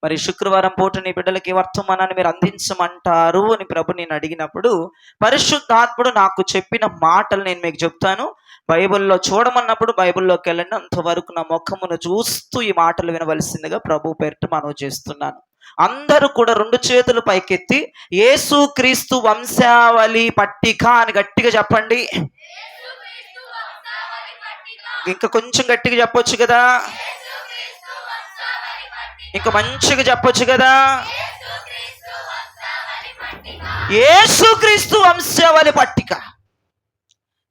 మరి శుక్రవారం పూట నీ బిడ్డలకి వర్తమానాన్ని మీరు అందించమంటారు అని ప్రభు నేను అడిగినప్పుడు పరిశుద్ధాత్ముడు నాకు చెప్పిన మాటలు నేను మీకు చెప్తాను. బైబిల్లో చూడమన్నప్పుడు బైబిల్లోకి వెళ్ళండి. అంతవరకు నా ముఖమును చూస్తూ ఈ మాటలు వినవలసిందిగా ప్రభు పేరిట మనవి చేస్తున్నాను. అందరూ కూడా 2 చేతులు పైకెత్తి యేసు క్రీస్తు వంశావళి పట్టిక అని గట్టిగా చెప్పండి. ఇంకా కొంచెం గట్టిగా చెప్పొచ్చు కదా, ఇంకా మంచిగా చెప్పొచ్చు కదా. యేసుక్రీస్తు వంశావళి పట్టిక.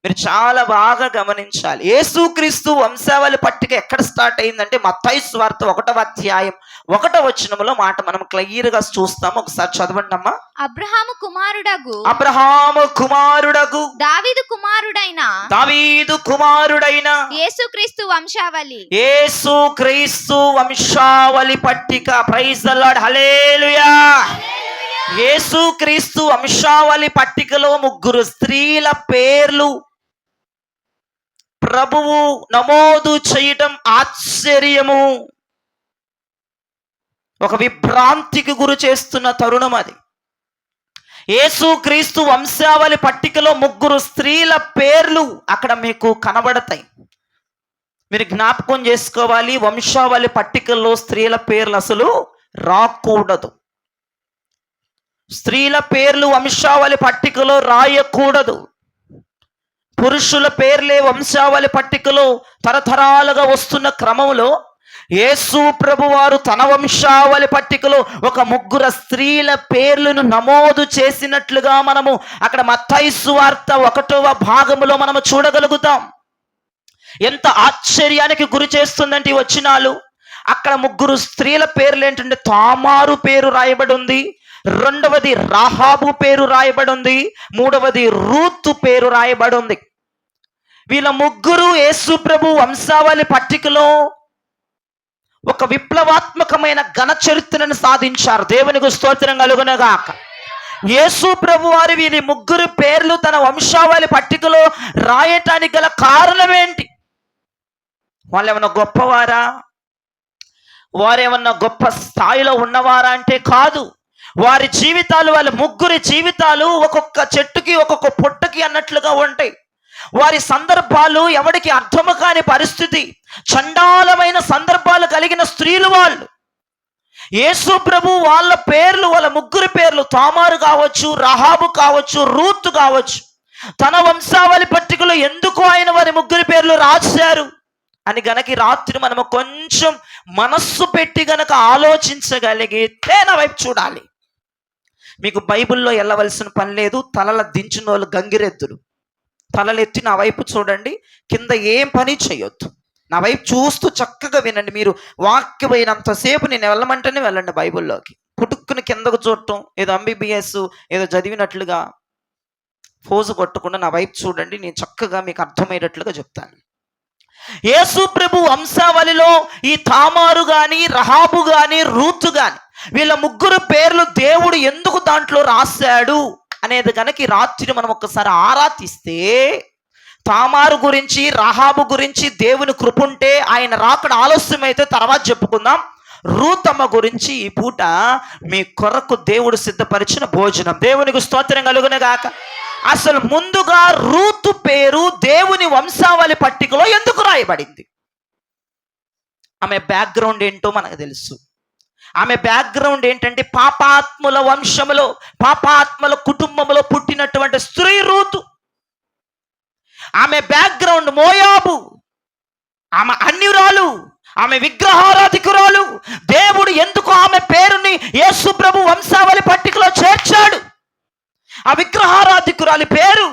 మీరు చాలా బాగా గమనించాలి. యేసుక్రీస్తు వంశావళి పట్టిక ఎక్కడ స్టార్ట్ అయిందంటే మత్తయి సువార్త 1వ అధ్యాయం 1వ వచనములో మాట మనం క్లియర్ గా చూస్తాము. ఒకసారి చదవండి అమ్మా. అబ్రహాము కుమారుడగు దావీదు కుమారుడైన యేసుక్రీస్తు వంశావళి పట్టిక. ప్రైజ్ ది లార్డ్, హల్లెలూయా. యేసుక్రీస్తు వంశావళి పట్టికలో 3 స్త్రీల పేర్లు ప్రభువు నమోదు చేయటం ఆశ్చర్యము, ఒక విభ్రాంతికి గురి చేస్తున్న తరుణం అది. యేసుక్రీస్తు వంశావళి పట్టికలో 3 స్త్రీల పేర్లు అక్కడ మీకు కనబడతాయి. మీరు జ్ఞాపకం చేసుకోవాలి, వంశావళి పట్టికల్లో స్త్రీల పేర్లు అసలు రాకూడదు. స్త్రీల పేర్లు వంశావళి పట్టికలో రాయకూడదు. పురుషుల పేర్లే వంశావళి పట్టికలో తరతరాలుగా వస్తున్న క్రమంలో యేసు ప్రభు వారు తన వంశావళి పట్టికలో ఒక 3 స్త్రీల పేర్లను నమోదు చేసినట్లుగా మనము అక్కడ మత్తయి సువార్త 1వ భాగములో మనము చూడగలుగుతాం. ఎంత ఆశ్చర్యానికి గురి చేస్తుందంటే ఈ వచనాలు. అక్కడ 3 స్త్రీల పేర్లు ఏంటంటే తామారు పేరు రాయబడి ఉంది, 2వది రాహాబు పేరు రాయబడి ఉంది, 3వది రూతు పేరు రాయబడి ఉంది. వీళ్ళ 3 యేసు ప్రభు వంశావళి పట్టికలో ఒక విప్లవాత్మకమైన ఘన చరిత్రను సాధించారు. దేవునికి స్తోత్రం కలుగునగాక. యేసు ప్రభు వారి వీరి 3 పేర్లు తన వంశావళి పట్టికలో రాయటానికి గల కారణం ఏంటి? వాళ్ళు ఏమన్నా గొప్పవారా? వారేమన్నా గొప్ప స్థాయిలో ఉన్నవారా అంటే కాదు. వారి జీవితాలు, వాళ్ళ 3 జీవితాలు ఒక్కొక్క చెట్టుకి ఒక్కొక్క పుట్టకి అన్నట్లుగా ఉంటాయి. వారి సందర్భాలు ఎవరికి అర్థము కాని పరిస్థితి, చండాలమైన సందర్భాలు కలిగిన స్త్రీలు వాళ్ళు. యేసు ప్రభు వాళ్ళ పేర్లు, వాళ్ళ 3 పేర్లు తామారు కావచ్చు, రహాబు కావచ్చు, రూతు కావచ్చు, తన వంశావళి పట్టికలో ఎందుకు ఆయన వారి 3 పేర్లు రాశారు అని గనక రాత్రి మనము కొంచెం మనస్సు పెట్టి గనక ఆలోచించగలిగితే నా వైపు చూడాలి. మీకు బైబిల్లో వెళ్ళవలసిన పని లేదు. తలల దించిన వాళ్ళు గంగిరెద్దులు. తలలెత్తి నా వైపు చూడండి, కింద ఏం పని చేయొద్దు. నా వైపు చూస్తూ చక్కగా వినండి. మీరు వాక్యమైనంతసేపు నేను వెళ్ళమంటేనే వెళ్ళండి బైబిల్లోకి. పుట్టుక్కుని కిందకు చూడటం, ఏదో MBBS ఏదో చదివినట్లుగా ఫోజు కొట్టకుండా నా వైపు చూడండి. నేను చక్కగా మీకు అర్థమయ్యేటట్లుగా చెప్తాను. యేసు ప్రభు వంశావళిలో ఈ తామారు గాని, రహాబు గాని, రూతు గాని వీళ్ళ 3 పేర్లు దేవుడు ఎందుకు దాంట్లో రాశాడు అనేది కనుక ఈ రాత్రి మనం ఒక్కసారి ఆరా తీస్తే, తామారు గురించి, రహాబు గురించి దేవుని కృప ఉంటే ఆయన రాకడ ఆలస్యమైతే తర్వాత చెప్పుకుందాం. రూతమ్మ గురించి ఈ పూట మీ కొరకు దేవుడు సిద్ధపరిచిన భోజనం. దేవునికి స్తోత్రం కలుగునగాక. అసలు ముందుగా రూతు పేరు దేవుని వంశావళి పట్టికలో ఎందుకు రాయబడింది? ఆమె బ్యాక్గ్రౌండ్ ఏంటో మనకు తెలుసు. ఆమె బ్యాక్గ్రౌండ్ ఏంటంటే పాపాత్ముల వంశములో, పాపాత్ముల కుటుంబంలో పుట్టినటువంటి స్త్రీ రూతు. ఆమె బ్యాక్గ్రౌండ్ మోయాబు. ఆమె అన్యురాలు, ఆమె విగ్రహారాధికురాలు. దేవుడు ఎందుకు ఆమె పేరుని యేసు ప్రభు వంశావళి పట్టికలో చేర్చాడు? ఆ విగ్రహారాధికురాలి పేరు,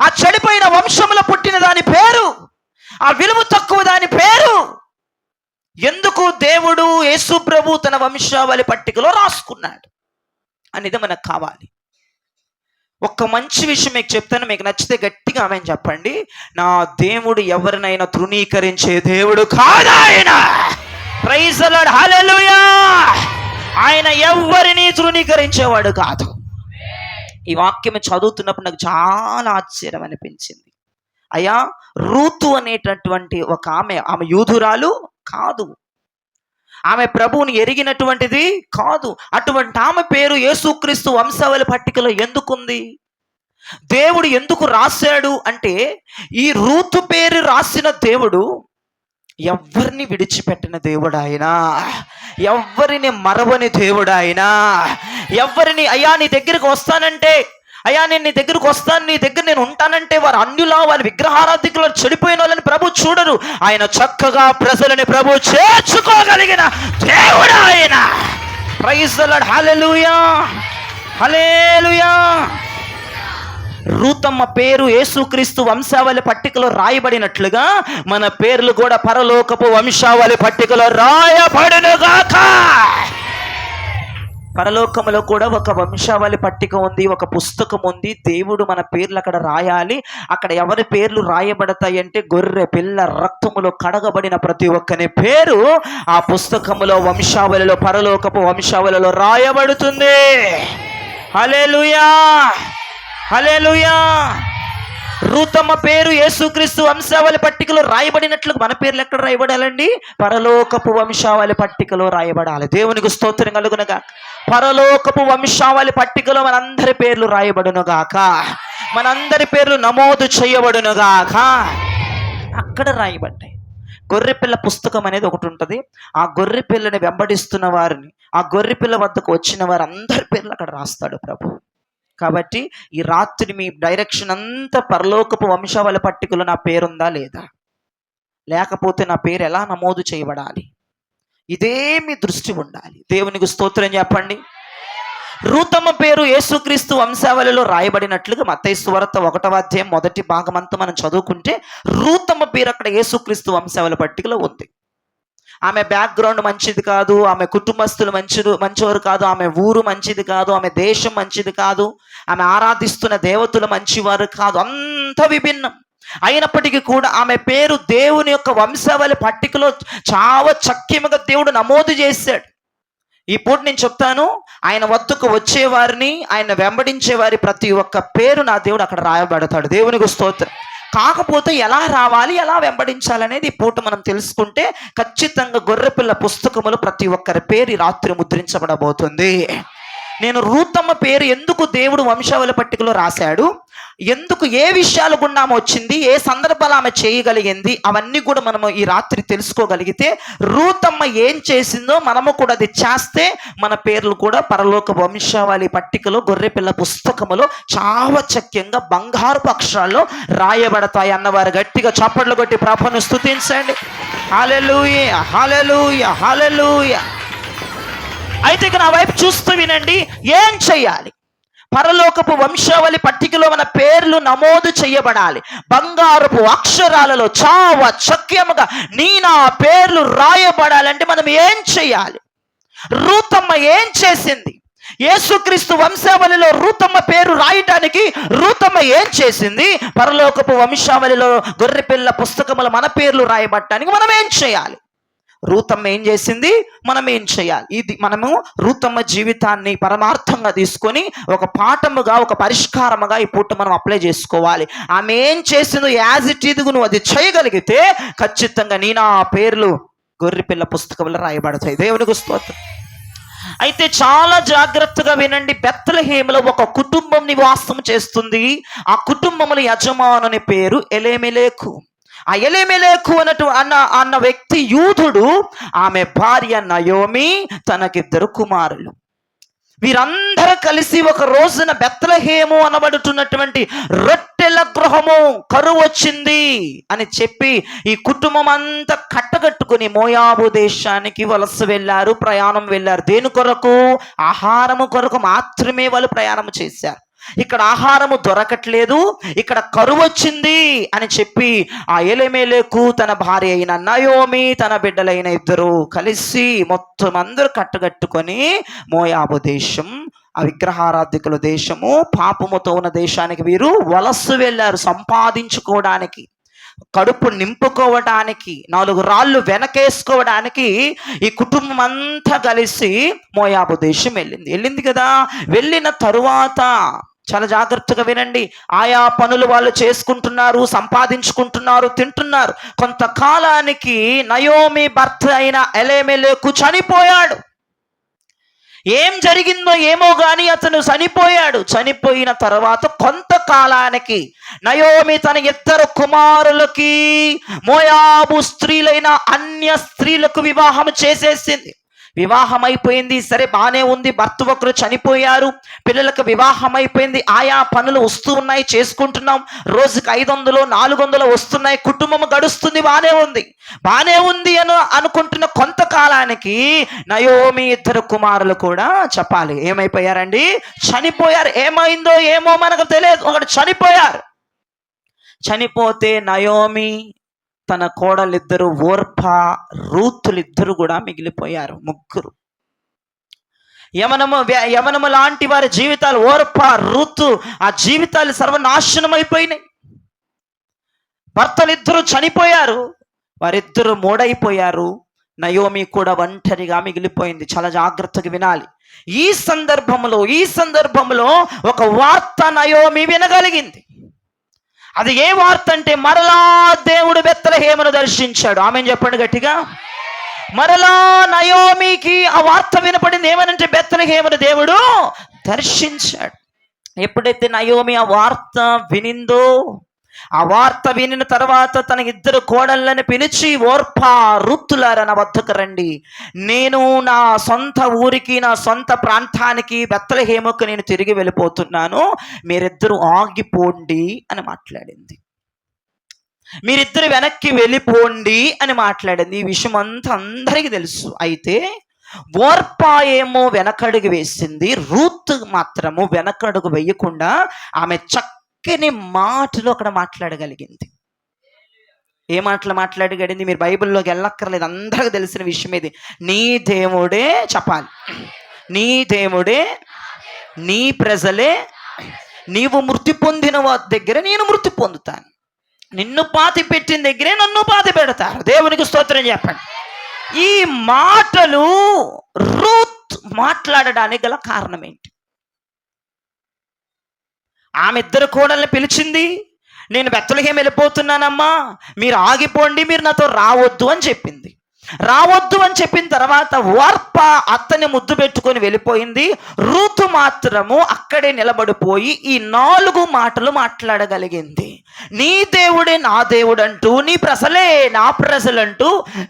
ఆ చెడిపోయిన వంశంలో పుట్టిన దాని పేరు, ఆ విలువ తక్కువ దాని పేరు ఎందుకు దేవుడు యేసు ప్రభు తన వంశావళి పట్టికలో రాసుకున్నాడు అనేది మనకు కావాలి. ఒక్క మంచి విషయం మీకు చెప్తాను, మీకు నచ్చితే గట్టిగా ఆమేన్ చెప్పండి. నా దేవుడు ఎవరినైనా తృణీకరించే దేవుడు కాదు ఆయన. ప్రైజ్ ది లార్డ్, హల్లెలూయా. ఆయన ఎవరిని తృణీకరించేవాడు కాదు. ఈ వాక్యం చదువుతున్నప్పుడు నాకు చాలా ఆశ్చర్యం అనిపించింది. అయ్యా, రూతు అనేటటువంటి ఒక ఆమె యూదురాలు కాదు. ఆమె ప్రభువుని ఎరిగినటువంటిది కాదు. అటువంటి ఆమె పేరు యేసుక్రీస్తు వంశావళి పట్టికలో ఎందుకుంది? దేవుడు ఎందుకు రాశాడు అంటే, ఈ రూతు పేరు రాసిన దేవుడు ఎవ్వరిని విడిచిపెట్టిన దేవుడు ఆయన, ఎవ్వరిని మరవని దేవుడు ఆయన. ఎవ్వరిని అయ్యా నీ దగ్గరికి వస్తానంటే, అయ్యా నేను నీ దగ్గరకు వస్తాను, నీ దగ్గర నేను ఉంటానంటే వారు అన్యులా, వాళ్ళ విగ్రహారాధికులు చనిపోయిన వాళ్ళని ప్రభు చూడరు. ఆయన చక్కగా ప్రజలని ప్రభు చేర్చుకోగలిగిన దేవుడు ఆయన. Praise the lord. Hallelujah, hallelujah. రూతమ్మ పేరు యేసుక్రీస్తు వంశావళి పట్టికలో రాయబడినట్లుగా మన పేర్లు కూడా పరలోకపు వంశావళి పట్టికలో రాయబడునుగాక. పరలోకములో కూడా ఒక వంశావళి పట్టిక ఉంది, ఒక పుస్తకం ఉంది. దేవుడు మన పేర్లు అక్కడ రాయాలి. అక్కడ ఎవరి పేర్లు రాయబడతాయి అంటే, గొర్రె పిల్ల రక్తములో కడగబడిన ప్రతి ఒక్కని పేరు ఆ పుస్తకములో వంశావళిలో, పరలోకపు వంశావళిలో రాయబడుతుంది. హల్లెలూయా, హల్లెలూయా. రూతమ్మ పేరు యేసుక్రీస్తు వంశావళి పట్టికలో రాయబడినట్లు మన పేర్లు ఎక్కడ రాయబడాలండి? పరలోకపు వంశావళి పట్టికలో రాయబడాలి. దేవునికి స్తోత్రం కలుగునుగా. పరలోకపు వంశావళి పట్టికలో మనందరి పేర్లు రాయబడునుగాక, మనందరి పేర్లు నమోదు చేయబడునుగాక. అక్కడ రాయబడ్డాయి. గొర్రెపిల్ల పుస్తకం అనేది ఒకటి ఉంటుంది. ఆ గొర్రెపిల్లని వెంబడిస్తున్న వారిని, ఆ గొర్రెపిల్ల వద్దకు వచ్చిన వారు అందరి పేర్లు అక్కడ రాస్తాడు ప్రభు. కాబట్టి ఈ రాత్రి మీ డైరెక్షన్ అంతా పరలోకపు వంశావళి పట్టికలో నా పేరుందా లేదా, లేకపోతే నా పేరు ఎలా నమోదు చేయబడాలి, ఇదే మీ దృష్టి ఉండాలి. దేవునికి స్తోత్రం చెప్పండి. రూతమ్మ పేరు యేసుక్రీస్తు వంశావళిలో రాయబడినట్లుగా మత్తయి సువార్త 1వ అధ్యాయం మొదటి భాగమంతా మనం చదువుకుంటే, రూతమ్మ పేరు అక్కడ యేసుక్రీస్తు వంశావళి పట్టికలో ఉంది. ఆమె బ్యాక్గ్రౌండ్ మంచిది కాదు, ఆమె కుటుంబస్తులు మంచివారు కాదు, ఆమె ఊరు మంచిది కాదు, ఆమె దేశం మంచిది కాదు, ఆమె ఆరాధిస్తున్న దేవతలు మంచివారు కాదు, అంత విభిన్నం. అయినప్పటికీ కూడా ఆమె పేరు దేవుని యొక్క వంశావళి పట్టికలో చాలా చక్కగా దేవుడు నమోదు చేశాడు. ఈ పూట నేను చెప్తాను, ఆయన వద్దకు వచ్చేవారిని, ఆయన వెంబడించే వారి ప్రతి ఒక్క పేరు నా దేవుడు అక్కడ రాయబడతాడు. దేవునికి స్తోత్రం. కాకపోతే ఎలా రావాలి, ఎలా వెంబడించాలనేది ఈ పూట మనం తెలుసుకుంటే ఖచ్చితంగా గొర్రెపిల్ల పుస్తకములు ప్రతి ఒక్కరి పేరు ఈ రాత్రి ముద్రించబడబోతుంది. నేను రూతమ్మ పేరు ఎందుకు దేవుడు వంశావళి పట్టికలో రాశాడు, ఎందుకు, ఏ విషయాలు గుండా ఆమె వచ్చింది, ఏ సందర్భాలు ఆమె చేయగలిగింది, అవన్నీ కూడా మనము ఈ రాత్రి తెలుసుకోగలిగితే, రూతమ్మ ఏం చేసిందో మనము కూడా అది చేస్తే మన పేర్లు కూడా పరలోక వంశావళి పట్టికలో గొర్రెపిల్ల పుస్తకములో చాలా చక్కగా బంగారపు అక్షరాల్లో రాయబడతాయి అన్నవారు గట్టిగా చప్పట్లు కొట్టి ప్రభువును స్తుతించండి. హల్లెలూయా, హల్లెలూయా, హల్లెలూయా. అయితే ఇక నా వైపు చూస్తూ వినండి, ఏం చెయ్యాలి? పరలోకపు వంశావళి పట్టికలో మన పేర్లు నమోదు చేయబడాలి. బంగారపు అక్షరాలలో చాలా చక్కముగా నీ నా పేర్లు రాయబడాలంటే మనం ఏం చెయ్యాలి? రూతమ్మ ఏం చేసింది? యేసుక్రీస్తు వంశావళిలో రూతమ్మ పేరు రాయటానికి రూతమ్మ ఏం చేసింది? పరలోకపు వంశావళిలో గొర్రెపిల్ల పుస్తకముల మన పేర్లు రాయబడటానికి మనం ఏం చేయాలి? రూతమ్మ ఏం చేసింది, మనం ఏం చేయాలి? ఇది మనము రూతమ్మ జీవితాన్ని పరమార్థంగా తీసుకొని ఒక పాఠముగా, ఒక పరిష్కారముగా ఈ పూట మనం అప్లై చేసుకోవాలి. ఆమె ఏం చేసిందో యాజ్ ఇట్ ఈజ్ నువ్వు అది చేయగలిగితే ఖచ్చితంగా నీ నా పేర్లు గొర్రెపిల్ల పుస్తకంలో రాయబడతాయి. దేవునికి స్తోత్రం. అయితే చాలా జాగ్రత్తగా వినండి. బెత్లెహేములో ఒక కుటుంబం నివాసం చేస్తుంది. ఆ కుటుంబముల యజమానుని పేరు ఎలీమెలెకు. ఆ ఎలీమెలెకు అన్న వ్యక్తి యూదుడు. ఆమె భార్య నయోమి, తనకిద్దరు కుమారులు. వీరందరూ కలిసి ఒక రోజున బెత్లెహేము అనబడుతున్నటువంటి రొట్టెల గృహము కరువు వచ్చింది అని చెప్పి ఈ కుటుంబం అంతా కట్టగట్టుకుని మోయాబు దేశానికి వలస వెళ్ళారు, ప్రయాణం వెళ్ళారు. దేని కొరకు? ఆహారము కొరకు మాత్రమే వాళ్ళు ప్రయాణం చేశారు. ఇక్కడ ఆహారము దొరకట్లేదు, ఇక్కడ కరువు వచ్చింది అని చెప్పి ఆ ఎలీమెలెకు తన భార్య అయిన నయోమి, తన బిడ్డలైన ఇద్దరు కలిసి మొత్తం అందరూ కట్టగట్టుకొని మోయాబు దేశం, ఆ విగ్రహారాధికుల దేశము, పాపముతో ఉన్న దేశానికి వీరు వలస వెళ్ళారు. సంపాదించుకోవడానికి, కడుపు నింపుకోవడానికి, 4 రాళ్ళు వెనకేసుకోవడానికి ఈ కుటుంబం అంతా కలిసి మోయాబు దేశం వెళ్ళింది కదా. వెళ్ళిన తరువాత చాలా జాగ్రత్తగా వినండి. ఆయా పనులు వాళ్ళు చేసుకుంటున్నారు, సంపాదించుకుంటున్నారు, తింటున్నారు. కొంతకాలానికి నయోమి భర్త అయిన ఎలీమెలెకు చనిపోయాడు. ఏం జరిగిందో ఏమో గాని అతను చనిపోయాడు. చనిపోయిన తర్వాత కొంతకాలానికి నయోమి తన 2 కుమారులకి మోయాబు స్త్రీలైన అన్య స్త్రీలకు వివాహం చేసేసింది. వివాహం అయిపోయింది, సరే బాగానే ఉంది. భర్త ఒకరు చనిపోయారు, పిల్లలకు వివాహం అయిపోయింది, ఆయా పనులు వస్తూ ఉన్నాయి, చేసుకుంటున్నాం. రోజుకి 500 400 వస్తున్నాయి, కుటుంబం గడుస్తుంది, బాగానే ఉంది అని అనుకుంటున్న కొంతకాలానికి నయోమి 2 కుమారులు కూడా చెప్పాలి ఏమైపోయారండి? చనిపోయారు. ఏమైందో ఏమో మనకు తెలియదు, ఒకటి చనిపోయారు. చనిపోతే నయోమి తన కోడలిద్దరు ఓర్పా రూతులిద్దరు కూడా మిగిలిపోయారు. 3 యవనము లాంటి వారి జీవితాలు, ఓర్పా రూతు ఆ జీవితాలు సర్వనాశనం అయిపోయినాయి. భర్తలిద్దరూ చనిపోయారు, వారిద్దరు మూడైపోయారు. నయోమి కూడా ఒంటరిగా మిగిలిపోయింది. చాలా జాగ్రత్తగా వినాలి. ఈ సందర్భంలో ఒక వార్త నయోమి వినగలిగింది. అది ఏ వార్త అంటే, మరలా దేవుడు బెత్లెహేమును దర్శించాడు. ఆమేన్ చెప్పండి గట్టిగా. మరలా నయోమికి ఆ వార్త వినపడింది. ఏమనంటే, బెత్లెహేమును దేవుడు దర్శించాడు. ఎప్పుడైతే నయోమి ఆ వార్త వినిందో, ఆ వార్త వినిన తర్వాత తన 2 కోడళ్ళని పిలిచి, ఓర్పా రూతులారా నా వద్దకు రండి, నేను నా సొంత ఊరికి, నా సొంత ప్రాంతానికి బెత్లెహేముకు నేను తిరిగి వెళ్ళిపోతున్నాను, మీరిద్దరూ ఆగిపోండి అని మాట్లాడింది. మీరిద్దరు వెనక్కి వెళ్ళిపోండి అని మాట్లాడింది. ఈ విషయం అంతా అందరికీ తెలుసు. అయితే ఓర్పా ఏమో వెనకడుగు వేసింది, రూత్ మాత్రము వెనకడుగు వేయకుండా ఆమె చక్కని మాటలు అక్కడ మాట్లాడగలిగింది. ఏ మాటలు మాట్లాడగలిగింది? మీరు బైబిల్లోకి వెళ్ళక్కర్లేదు, అందరికీ తెలిసిన విషయం ఇది. నీ దేవుడే, చెప్పాలి, నీ దేవుడే, నీ ప్రజలే, నీవు మృతి పొందిన వారి దగ్గర నేను మృతి పొందుతాను, నిన్ను పాతి పెట్టిన దగ్గరే నన్ను పాతి పెడతారు. దేవునికి స్తోత్రం చెప్పండి. ఈ మాటలు రూత్ మాట్లాడడానికి గల కారణం ఏంటి? ఆమె 2 కోడల్ని పిలిచింది, నేను బెత్లెహేము వెళ్ళిపోతున్నానమ్మా, మీరు ఆగిపోండి, మీరు నాతో రావద్దు అని చెప్పింది. రావద్దు అని చెప్పిన తర్వాత ఓర్పా అత్తని ముద్దు పెట్టుకొని వెళ్ళిపోయింది. రూతు మాత్రము అక్కడే నిలబడిపోయి ఈ 4 మాటలు మాట్లాడగలిగింది. నీ దేవుడే నా దేవుడు అంటూ, నీ ప్రజలే నా ప్రజలంటూ,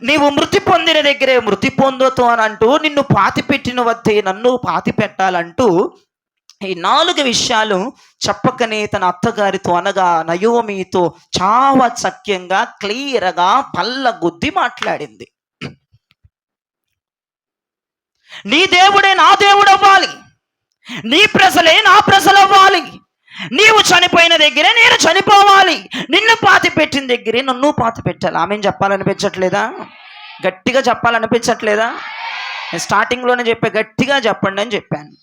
నీవు మృతి పొందిన దగ్గరే మృతి పొందుతానంటూ, నిన్ను పాతి పెట్టిన వద్దే నన్ను పాతి పెట్టాలంటూ ఈ 4 విషయాలు చెప్పకనే తన అత్తగారితో అనగా నయోమితో చాలా చక్యంగా క్లియర్గా పల్లగుద్ది మాట్లాడింది. నీ దేవుడే నా దేవుడు అవ్వాలి, నీ ప్రజలే నా ప్రజలు అవ్వాలి, నీవు చనిపోయిన దగ్గరే నేను చనిపోవాలి, నిన్ను పాతి పెట్టిన దగ్గరే నన్ను పాతి పెట్టాలి. ఆమెను చెప్పాలనిపించట్లేదా? గట్టిగా చెప్పాలనిపించట్లేదా? నేను స్టార్టింగ్లోనే చెప్పా, గట్టిగా చెప్పండి అని చెప్పాను.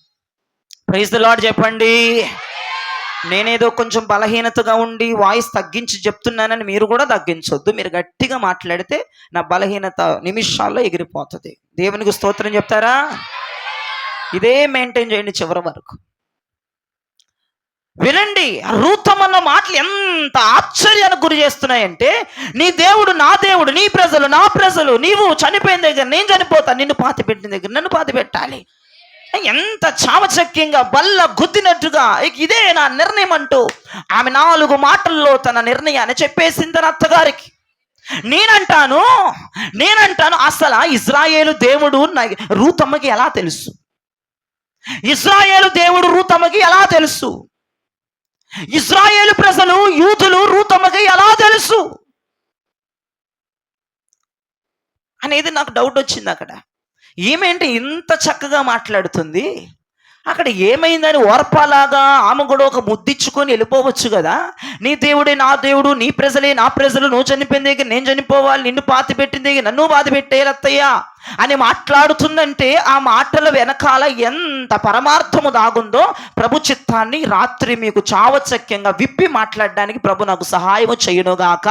ప్రైజ్ ది లార్డ్ చెప్పండి. నేనేదో కొంచెం బలహీనతగా ఉండి వాయిస్ తగ్గించి చెప్తున్నానని మీరు కూడా తగ్గించొద్దు. మీరు గట్టిగా మాట్లాడితే నా బలహీనత నిమిషాల్లో ఎగిరిపోతుంది. దేవునికి స్తోత్రం చెప్తారా? ఇదే మెయింటైన్ చేయండి చివరి వరకు. వినండి, రూతమన్న మాటలు ఎంత ఆశ్చర్యానికి గురి చేస్తున్నాయంటే, నీ దేవుడు నా దేవుడు, నీ ప్రజలు నా ప్రజలు, నీవు చనిపోయిన దగ్గర నేను చనిపోతాను, నిన్ను పాతి పెట్టిన దగ్గర నన్ను పాతి పెట్టాలి. ఎంత చావచక్యంగా బల్ల గుద్దినట్టుగా ఇదే నా నిర్ణయం అంటూ ఆమె 4 మాటల్లో తన నిర్ణయాన్ని చెప్పేసింది తన అత్తగారికి. నేనంటాను అసలు ఇజ్రాయేలు దేవుడు రూతమ్మకి ఎలా తెలుసు? ఇజ్రాయేలు దేవుడు రూతమ్మకి ఎలా తెలుసు? ఇజ్రాయేలు ప్రజలు యూదులు రూతమ్మకి ఎలా తెలుసు అనేది నాకు డౌట్ వచ్చింది. అక్కడ ఏమేంటి ఇంత చక్కగా మాట్లాడుతుంది, అక్కడ ఏమైందని ఓర్పాలాగా ఆమె కూడా ఒక ముద్దిచ్చుకొని వెళ్ళిపోవచ్చు కదా. నీ దేవుడే నా దేవుడు, నీ ప్రజలే నా ప్రజలు, నువ్వు చనిపోయిన దగ్గర నేను చనిపోవాలి, నిన్ను పాతి పెట్టిన దగ్గర నన్ను పాతి పెట్టేయాలత్తయ్యా అని మాట్లాడుతుందంటే ఆ మాటల వెనకాల ఎంత పరమార్థము దాగుందో ప్రభు చిత్తాన్ని రాత్రి మీకు చావచక్యంగా విప్పి మాట్లాడడానికి ప్రభు నాకు సహాయము చేయునుగాక.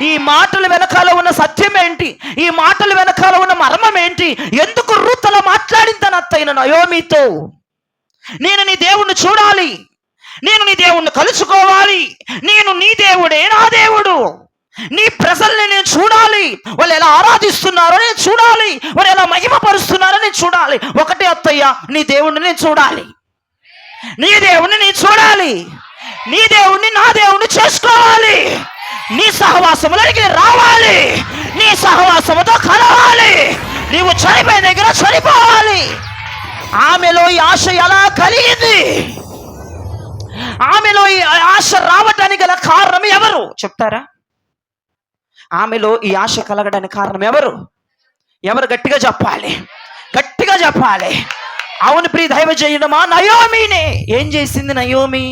ఈ మాటల వెనకాల ఉన్న సత్యం ఏంటి? ఈ మాటల వెనకాల ఉన్న మర్మం ఏంటి? ఎందుకు రూత్ అలా మాట్లాడింది తన అత్తయిన నయోమితో? నేను నీ దేవుణ్ణి చూడాలి, నేను నీ దేవుణ్ణి కలుసుకోవాలి, నేను నీ దేవుడే నా దేవుడు, నీ ప్రజల్ని నేను చూడాలి, వాళ్ళు ఎలా ఆరాధిస్తున్నారో నేను చూడాలి, వాళ్ళు ఎలా మహిమపరుస్తున్నారో నేను చూడాలి. ఒకటే అత్తయ్య, నీ దేవుణ్ణి నేను చూడాలి, నీ దేవుణ్ణి నేను చూడాలి, నీ దేవుణ్ణి నా దేవుణ్ణి చేసుకోవాలి, నీ సహవాసములోకి నేను రావాలి, నీ సహవాసముతో కలవాలి, నీవు చనిపోయిన దగ్గర చనిపోవాలి. ఆమెలో ఈ ఆశ ఎలా కలిగింది? ఆమెలో ఈ ఆశ రావటానికి గల కారణం ఎవరు చెప్తారా? ఆమెలో ఈ ఆశ కలగడానికి కారణం ఎవరు? ఎవరు? గట్టిగా చెప్పాలి, గట్టిగా చెప్పాలి. అవును ప్రియ దైవ జయుడమా, నయోమినే. ఏం చేసింది నయోమి?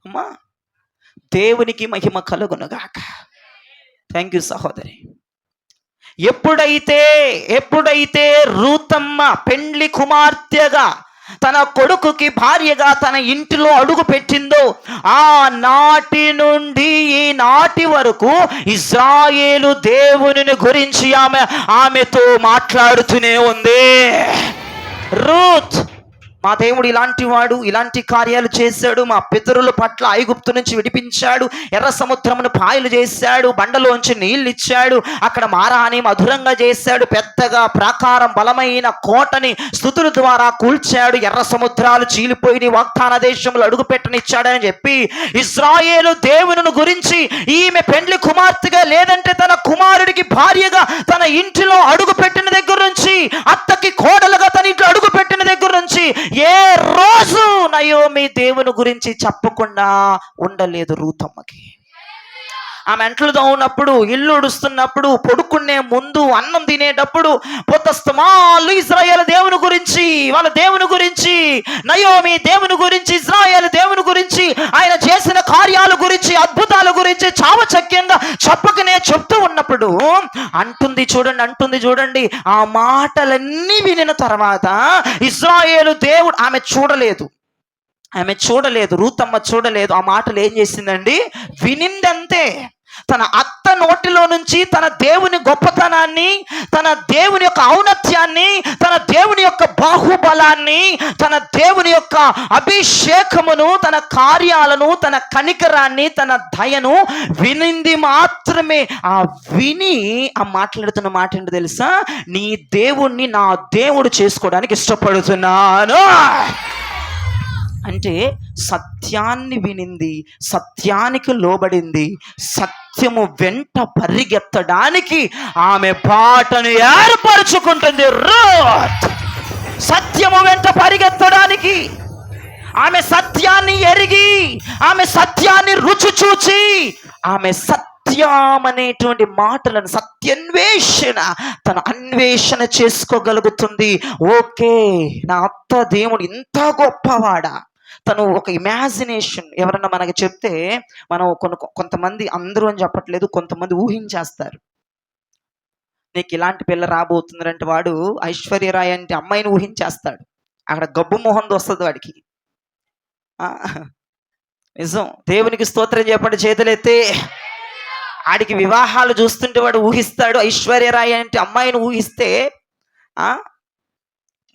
అమ్మా, దేవునికి మహిమ కలుగునుగాక. థ్యాంక్ యూ సహోదరి. ఎప్పుడైతే రూతమ్మ పెండ్లి కుమార్తెగా తన కొడుకుకి భార్యగా తన ఇంటిలో అడుగు పెట్టిందో, ఆ నాటి నుండి ఈ నాటి వరకు ఇశ్రాయేలు దేవుని గురించి ఆమెతో మాట్లాడుతూనే ఉంది. రూత్, మా దేవుడు ఇలాంటి వాడు, ఇలాంటి కార్యాలు చేశాడు, మా పితరుల పట్ల ఐగుప్తు నుంచి విడిపించాడు, ఎర్ర సముద్రమును పాయలు చేశాడు, బండలోంచి నీళ్ళు ఇచ్చాడు, అక్కడ మారాని మధురంగా చేశాడు, పెద్దగా ప్రాకారం బలమైన కోటని స్తుతుల ద్వారా కూల్చాడు, ఎర్ర సముద్రాలు చీలిపోయి వాగ్దాన దేశంలో అడుగు పెట్టనిచ్చాడని చెప్పి ఇశ్రాయేలు దేవుని గురించి ఈమె పెండ్లి కుమార్తెగా, లేదంటే తన కుమారుడికి భార్యగా తన ఇంటిలో అడుగు పెట్టిన దగ్గర నుంచి, అత్తకి కోడలుగా తన ఇంట్లో అడుగు పెట్టిన దగ్గర నుంచి ఏ రోజు నయోమి దేవుని గురించి చెప్పకుండా ఉండలేదు రూతమ్మకి. ఆమె అంట్లు తోమునప్పుడు, ఇల్లు ఉడుస్తున్నప్పుడు, పడుకునే ముందు, అన్నం తినేటప్పుడు పొద్దస్తమాలు ఇశ్రాయేలు దేవుని గురించి, వాళ్ళ దేవుని గురించి, నయోమి దేవుని గురించి, ఇశ్రాయేలు దేవుని గురించి, ఆయన చేసిన కార్యాల గురించి, అద్భుతాల గురించి చావచక్యంగా చెప్పకనే చెప్తూ ఉన్నప్పుడు అంటుంది చూడండి, ఆ మాటలన్నీ వినిన తర్వాత ఇశ్రాయేలు దేవుడు, ఆమె చూడలేదు, రూతమ్మ చూడలేదు. ఆ మాటలు ఏం చేసిందండి? వినిందంతే. తన అత్త నోటిలో నుంచి తన దేవుని గొప్పతనాన్ని, తన దేవుని యొక్క ఔన్నత్యాన్ని, తన దేవుని యొక్క బాహుబలాన్ని, తన దేవుని యొక్క అభిషేకమును, తన కార్యాలను, తన కనికరాన్ని, తన దయను వినింది మాత్రమే. ఆ విని ఆ మాట్లాడుతున్న మాట ఏంటో తెలుసా? నీ దేవుణ్ణి నా దేవుడు చేసుకోవడానికి ఇష్టపడుతున్నాను అంటే సత్యాన్ని వినింది, సత్యానికి లోబడింది, సత్యము వెంట పరిగెత్తడానికి ఆమె బాటను ఏర్పరచుకుంటుంది. సత్యము వెంట పరిగెత్తడానికి, ఆమె సత్యాన్ని ఎరిగి, ఆమె సత్యాన్ని రుచి చూచి, ఆమె సత్యమనేటువంటి మాటలను, సత్యన్వేషణ, తన అన్వేషణ చేసుకోగలుగుతుంది. ఓకే, నా అత్త దేవుడు ఇంత గొప్పవాడా? తను ఒక ఇమాజినేషన్. ఎవరన్నా మనకి చెప్తే మనం కొంతమంది, అందరూ అని చెప్పట్లేదు, కొంతమంది ఊహించేస్తారు. నీకు ఇలాంటి పిల్ల రాబోతుందంటే వాడు ఐశ్వర్యరాయ్ అంటే అమ్మాయిని ఊహించేస్తాడు. అక్కడ గబ్బు మొహంది వస్తుంది వాడికి. నిజం. దేవునికి స్తోత్రం చెప్పండి, చేతులెత్తి. ఆడికి వివాహాలు చూస్తుంటే వాడు ఊహిస్తాడు. ఐశ్వర్యరాయ్ అంటే అమ్మాయిని ఊహిస్తే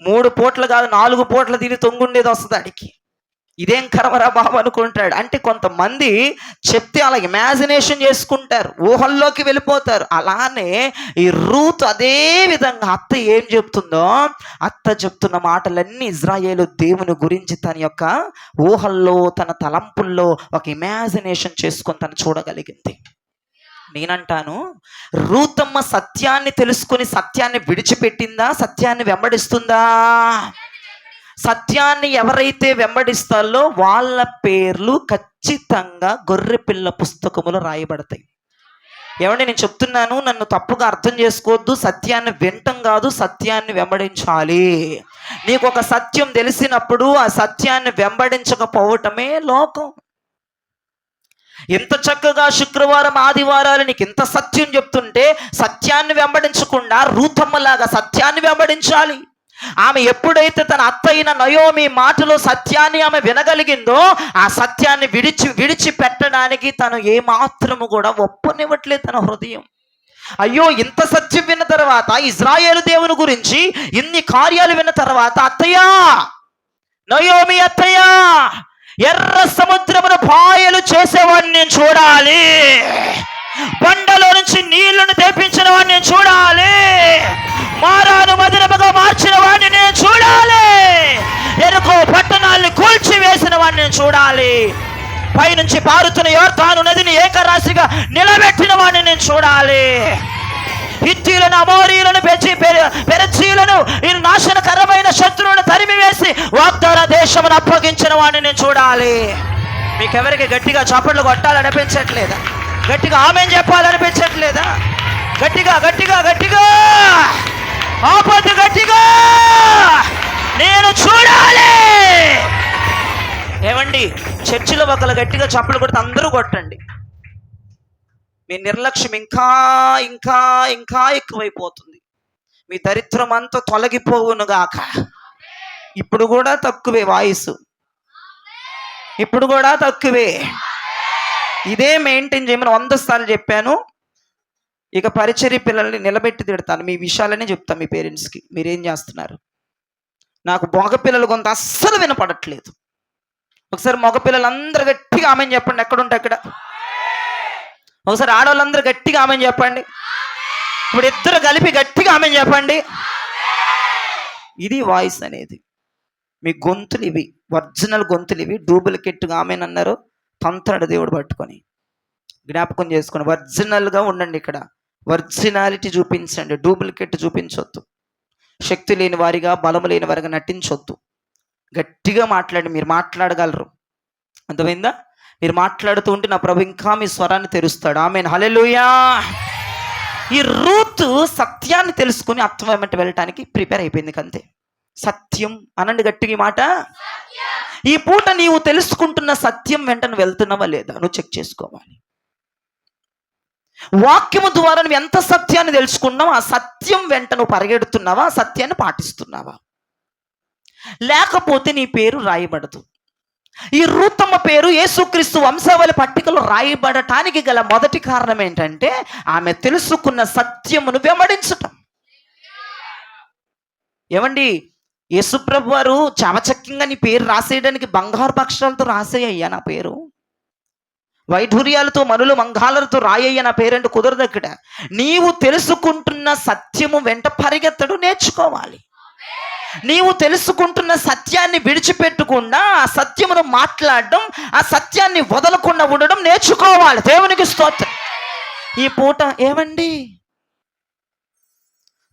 3 పూటలు కాదు 4 పూటలు తిని తొంగుండేది వస్తుంది ఆడికి. ఇదేం కరవరా బాబు అనుకుంటాడు. అంటే కొంతమంది చెప్తే అలా ఇమాజినేషన్ చేసుకుంటారు, ఊహల్లోకి వెళ్ళిపోతారు. అలానే ఈ రూత్ అదే విధంగా అత్త ఏం చెప్తుందో, అత్త చెప్తున్న మాటలన్నీ ఇశ్రాయేలు దేవుని గురించి తన యొక్క ఊహల్లో, తన తలంపుల్లో ఒక ఇమాజినేషన్ చేసుకొని తను చూడగలిగింది. నేనంటాను, రూతమ్మ సత్యాన్ని తెలుసుకుని సత్యాన్ని విడిచిపెట్టిందా, సత్యాన్ని వెంబడిస్తుందా? సత్యాన్ని ఎవరైతే వెంబడిస్తారో వాళ్ళ పేర్లు ఖచ్చితంగా గొర్రెపిల్ల పుస్తకములో రాయబడతాయి. ఏమంటే నేను చెప్తున్నాను, నన్ను తప్పుగా అర్థం చేసుకోవద్దు. సత్యాన్ని వినటం కాదు, సత్యాన్ని వెంబడించాలి. నీకు ఒక సత్యం తెలిసినప్పుడు ఆ సత్యాన్ని వెంబడించకపోవటమే లోకం. ఎంత చక్కగా శుక్రవారం ఆదివారాలు నీకు ఇంత సత్యం చెప్తుంటే సత్యాన్ని వెంబడించకుండా రూతమ్మలాగా సత్యాన్ని వెంబడించాలి. ఆమె ఎప్పుడైతే తన అత్త అయిన నయోమి మాటలో సత్యాన్ని ఆమె వినగలిగిందో, ఆ సత్యాన్ని విడిచిపెట్టడానికి తను ఏమాత్రము కూడా ఒప్పనివ్వట్లేదు తన హృదయం. అయ్యో, ఇంత సత్యం విన్న తర్వాత, ఇశ్రాయేలు దేవుని గురించి ఇన్ని కార్యాలు విన్న తర్వాత, అత్తయ్యా నయోమి అత్తయ్య, ఎర్ర సముద్రమును పాయలు చేసేవాడిని నేను చూడాలి, బండలో నుంచి నీళ్లను తెప్పించిన వాడిని నేను చూడాలి, మారాను మదిరముగా మార్చిన వాడిని నేను చూడాలి, ఎరుకో పట్టణాలను కూల్చి వేసిన వాడిని నేను చూడాలి, పైనుంచి పారుతున్న యోర్దాను నదిని ఏకరాశిగా నిలబెట్టిన వాడిని నేను చూడాలి, హిత్తీలను, అమోరీలను, పెరజీలను, ఈ నాశనకరమైన శత్రువులను తరిమి వేసి వాగ్దాన దేశమును అప్పగించిన వాడిని నేను చూడాలి. మీకెవరికి గట్టిగా చప్పట్లు కొట్టాలనిపించట్లేదా? గట్టిగా ఆమెన్ చెప్పాలనిపించట్లేదా? గట్టిగా గట్టిగా గట్టిగా ఆపద్దు, గట్టిగా నేను చూడాలి. ఏమండి, చర్చిలో ఒకళ్ళు గట్టిగా చప్పలు కొడితే అందరూ కొట్టండి. మీ నిర్లక్ష్యం ఇంకా ఇంకా ఇంకా ఎక్కువైపోతుంది. మీ దరిద్రం అంతా తొలగిపోవునుగాక. ఇప్పుడు కూడా తక్కువే వాయిస్, ఇప్పుడు కూడా తక్కువే. ఇదే మెయింటైన్ చేయమని 100 సార్లు చెప్పాను. ఇక పరిచర్య పిల్లల్ని నిలబెట్టి తిడతాను. మీ విషయాలనే చెప్తాను మీ పేరెంట్స్కి. మీరేం చేస్తున్నారు? నాకు మగ పిల్లలు కొంత అస్సలు వినపడట్లేదు. ఒకసారి మగ పిల్లలందరూ గట్టిగా ఆమెన్ చెప్పండి, ఎక్కడుంటే అక్కడ. ఒకసారి ఆడవాళ్ళందరూ గట్టిగా ఆమెన్ చెప్పండి. ఇప్పుడు ఇద్దరు కలిపి గట్టిగా ఆమెన్ చెప్పండి. ఇది వాయిస్ అనేది. మీ గొంతులు ఇవి, ఒరిజినల్ గొంతులు ఇవి. డూప్లికేట్గా ఆమెన్ అన్నారు, తంత్రాడు దేవుడు పట్టుకొని. జ్ఞాపకం చేసుకొని ఒరిజినల్గా ఉండండి. ఇక్కడ ఒరిజినాలిటీ చూపించండి, డూప్లికేట్ చూపించొద్దు. శక్తి లేని వారిగా, బలము లేని వారిగా నటించొద్దు. గట్టిగా మాట్లాడి, మీరు మాట్లాడగలరు. అర్థమైందా? మీరు మాట్లాడుతూ ఉంటే నా ప్రభు ఇంకా మీ స్వరాన్ని తెరుస్తాడు. ఆమేన్, హల్లెలూయా. ఈ రూతు సత్యాన్ని తెలుసుకుని అత్వమంటే వెళ్ళటానికి ప్రిపేర్ అయిపోయింది. అంతే. సత్యం అనండి గట్టిగా మాట. ఈ పూట నీవు తెలుసుకుంటున్న సత్యం వెంట నువ్వు వెళ్తున్నావా లేదా నువ్వు చెక్ చేసుకోవాలి. వాక్యము ద్వారా నువ్వు ఎంత సత్యాన్ని తెలుసుకున్నావా, ఆ సత్యం వెంట నువ్వు పరిగెడుతున్నావా, ఆ సత్యాన్ని పాటిస్తున్నావా? లేకపోతే నీ పేరు రాయబడదు. ఈ రూతమ్మ పేరు యేసుక్రీస్తు వంశావళి పట్టికలో రాయబడటానికి గల మొదటి కారణం ఏంటంటే ఆమె తెలుసుకున్న సత్యమును వెంబడించటం. ఏమండి, యేసుప్రభు వారు చావచక్యంగా నీ పేరు రాసేయడానికి బంగారు అక్షరాలతో రాసేయ్యా నా పేరు, వైఢూర్యాలతో మనులు మంగాలతో రాయ్యా నా పేరంటూ కుదరదు. అక్కడ నీవు తెలుసుకుంటున్న సత్యము వెంట పరిగెత్తడు నేర్చుకోవాలి. నీవు తెలుసుకుంటున్న సత్యాన్ని విడిచిపెట్టకుండా ఆ సత్యమును మాట్లాడడం, ఆ సత్యాన్ని వదలకుండా ఉండడం నేర్చుకోవాలి. దేవునికి స్తోత్రం. ఈ పూట ఏమండి,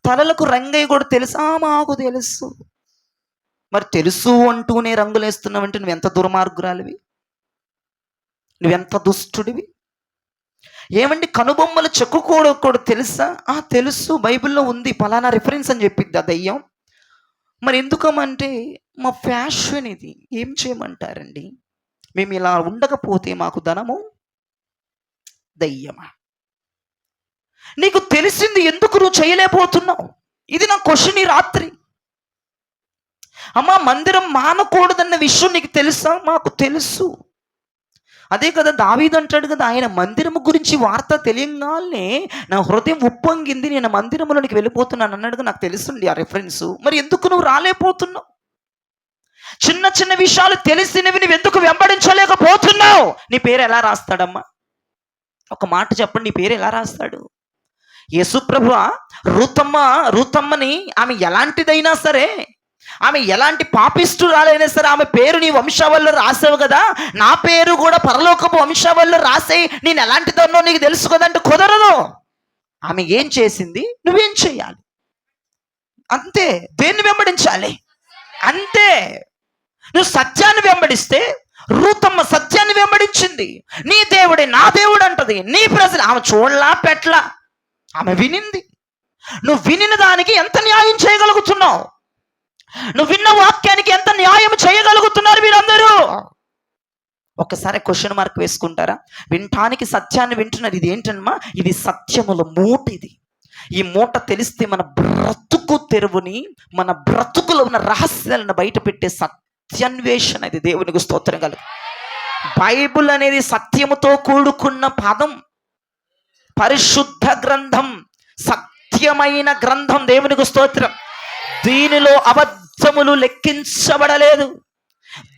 తలలకు రంగయ్య కూడా తెలుసా? మాకు తెలుసు. మరి తెలుసు అంటూనే రంగులేస్తున్నావంటే నువ్వెంత దుర్మార్గురాలివి, నువ్వెంత దుష్టుడివి. ఏమండి, కనుబొమ్మలు చెక్కుకోడు తెలుసా? తెలుసు, బైబిల్లో ఉంది, ఫలానా రిఫరెన్స్ అని చెప్పిద్ది ఆ దయ్యం. మరి ఎందుకమంటే మా ఫ్యాషన్ ఇది. ఏం చేయమంటారండి? మేము ఇలా ఉండకపోతే మాకు ధనము దయ్యమా? నీకు తెలిసింది ఎందుకు నువ్వు చేయలేకపోతున్నావు? ఇది నా క్వశ్చన్ ఈ రాత్రి. అమ్మా, మందిరం మానకూడదన్న విషయం నీకు తెలుసా? మాకు తెలుసు. అదే కదా దావీదు అంటాడు కదా, ఆయన మందిరము గురించి వార్త తెలియగానే నా హృదయం ఉప్పొంగింది, నేను మందిరంలోనికి వెళ్ళిపోతున్నాను అన్నాడుగా. నాకు తెలుసుండి ఆ రెఫరెన్స్. మరి ఎందుకు నువ్వు రాలేకపోతున్నావు? చిన్న చిన్న విషయాలు తెలిసినవి నువ్వు ఎందుకు వెంబడించలేకపోతున్నావు? నీ పేరు ఎలా రాస్తాడమ్మా? ఒక మాట చెప్పండి, నీ పేరు ఎలా రాస్తాడు? యేసుప్రభు రూతమ్మని ఆమె ఎలాంటిదైనా సరే, ఆమె ఎలాంటి పాపిష్టురాలైనా సరే, ఆమె పేరు నీ వంశావళిలో రాసావు కదా, నా పేరు కూడా పరలోకపు వంశావళిలో రాసే, నేను ఎలాంటిదన్నో నీకు తెలుసు కదంటే కుదరదు. ఆమె ఏం చేసింది, నువ్వేం చేయాలి అంతే. దేన్ని వెంబడించాలి అంతే. నువ్వు సత్యాన్ని వెంబడిస్తే, రూతమ్మ సత్యాన్ని వెంబడించింది. నీ దేవుడే నా దేవుడు అంటది. నీ ప్రజలు ఆమె చూడలా పెట్లా, ఆమె వినింది. నువ్వు వినిన దానికి ఎంత న్యాయం చేయగలుగుతున్నావు? నువ్వు విన్న వాక్యానికి ఎంత న్యాయం చేయగలుగుతున్నారు మీరందరూ? ఒక్కసారి క్వశ్చన్ మార్క్ వేసుకుంటారా? వినటానికి సత్యాన్ని వింటున్నారు. ఇది ఏంటమ్మా? ఇది సత్యముల మూట. ఇది ఈ మూట తెలిస్తే మన బ్రతుకు తెరువుని, మన బ్రతుకులో ఉన్న రహస్యాలను బయట పెట్టే సత్యాన్వేషణ. ఇది దేవునికి స్తోత్రం కలుగు. బైబుల్ అనేది సత్యముతో కూడుకున్న పదం, పరిశుద్ధ గ్రంథం, సత్యమైన గ్రంథం. దేవునికి స్తోత్రం. దీనిలో అబద్ధములు లెక్కించబడలేదు.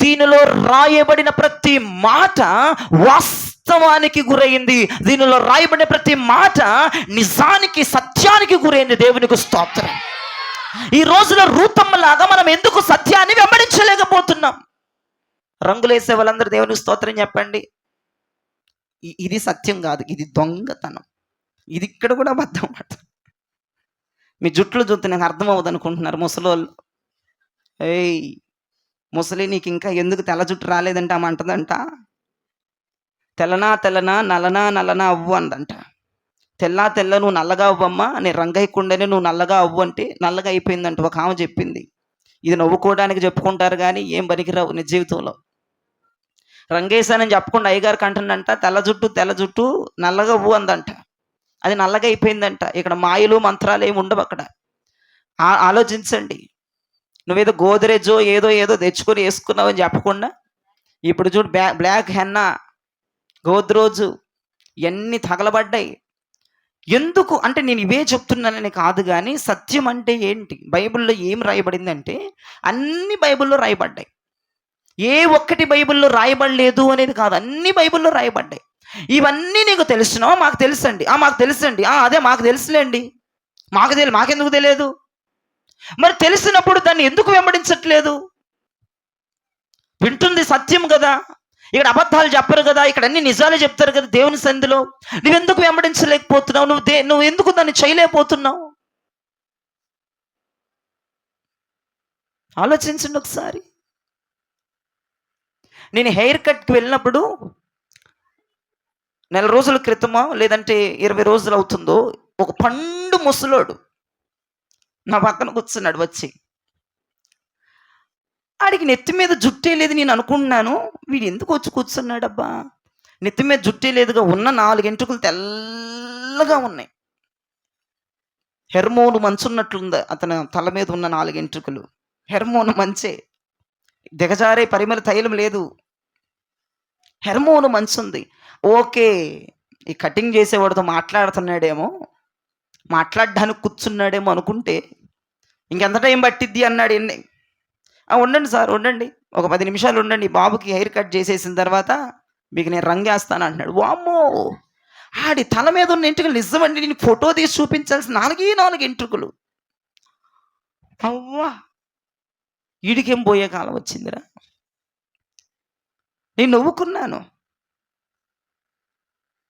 దీనిలో రాయబడిన ప్రతి మాట వాస్తవానికి గురైంది. దీనిలో రాయబడిన ప్రతి మాట నిజానికి, సత్యానికి గురైంది. దేవునికి స్తోత్రం. ఈ రోజులో రూతమ్మలాగా మనం ఎందుకు సత్యాన్ని వెంబడించలేకపోతున్నాం? రంగులేసే వాళ్ళందరూ దేవునికి స్తోత్రం చెప్పండి. ఇది సత్యం కాదు, ఇది దొంగతనం. ఇది ఇక్కడ కూడా అబద్ధం మాట. మీ జుట్లు చూస్తే నాకు అర్థం అవ్వదు అనుకుంటున్నారు ముసలోళ్ళు. ఏయ్ ముసలి, నీకు ఇంకా ఎందుకు తెల్ల జుట్టు రాలేదంట ఆమె అంటదంట. తెల్లనా నల్లనా అవ్వు అందంట. తెల్ల నువ్వు నల్లగా అవ్వమ్మా, నేను రంగయ్యకుండానే నువ్వు నల్లగా అవ్వు అంటే నల్లగా అయిపోయిందంట. ఒక ఆమె చెప్పింది. ఇది నవ్వుకోవడానికి చెప్పుకుంటారు కానీ ఏం పనికిరావు నిజ జీవితంలో. రంగేశానని చెప్పకుండా అయ్యగారికి అంటుందంట, తెల్ల జుట్టు నల్లగా అవ్వు అందంట. అది నల్లగా అయిపోయిందంట. ఇక్కడ మాయలు మంత్రాలు ఏమి ఉండవు అక్కడ. ఆలోచించండి. నువ్వేదో గోదరేజో ఏదో తెచ్చుకొని వేసుకున్నావు అని చెప్పకుండా ఇప్పుడు చూడు బ్లాక్ హెన్నా, గోద్రోజు ఇవన్నీ తగలబడ్డాయి. ఎందుకు అంటే నేను ఇవే చెప్తున్నానని కాదు, కానీ సత్యం అంటే ఏంటి, బైబిల్లో ఏం రాయబడిందంటే అన్ని బైబిల్లో రాయబడ్డాయి. ఏ ఒక్కటి బైబిల్లో రాయబడలేదు అనేది కాదు, అన్ని బైబిల్లో రాయబడ్డాయి. ఇవన్నీ నీకు తెలుసునా? మాకు తెలుసండి. మాకు తెలుసండి. అదే మాకు తెలుసులేండి. మాకెందుకు తెలియదు? మరి తెలిసినప్పుడు దాన్ని ఎందుకు వెంబడించట్లేదు? వింటుంది సత్యం కదా, ఇక్కడ అబద్ధాలు చెప్పరు కదా, ఇక్కడ అన్ని నిజాలు చెప్తారు కదా దేవుని సన్నిధిలో. నువ్వెందుకు వెంబడించలేకపోతున్నావు? నువ్వు ఎందుకు దాన్ని చేయలేకపోతున్నావు? ఆలోచించండి ఒకసారి. నేను హెయిర్ కట్కి వెళ్ళినప్పుడు నెల రోజుల క్రితమో లేదంటే 20 రోజులు అవుతుందో, ఒక పండు ముసలోడు నా పక్కన కూర్చున్నాడు. వచ్చి ఆడికి నెత్తి మీద జుట్టే లేదు. నేను అనుకుంటున్నాను, వీడు ఎందుకు వచ్చి కూర్చున్నాడబ్బా, నెత్తి మీద జుట్టే లేదుగా, ఉన్న 4 ఎంట్రుకలు తెల్లగా ఉన్నాయి. హెర్మోను మంచున్నట్లుంది అతని తల మీద ఉన్న 4 ఎంట్రుకలు. హెర్మోను మంచే, దిగజారే పరిమళ తైలం లేదు, హెర్మోను మంచుంది. ఓకే, ఈ కటింగ్ చేసేవాడితో మాట్లాడుతున్నాడేమో, మాట్లాడడానికి కూర్చున్నాడేమో అనుకుంటే ఇంకెంత టైం పట్టిద్ది అన్నాడు. ఉండండి సార్, ఉండండి, ఒక 10 నిమిషాలు ఉండండి, బాబుకి హెయిర్ కట్ చేసేసిన తర్వాత మీకు నేను రంగేస్తాను అంటున్నాడు. వామ్మో, ఆడి తల మీద ఉన్న ఎంట్రుకలు నిజమండి, నేను ఫోటో తీసి చూపించాల్సిన 4 ఎంట్రుకలు. అవ్వా, ఈడికేం పోయే కాలం వచ్చిందిరా. నేను నవ్వుకున్నాను.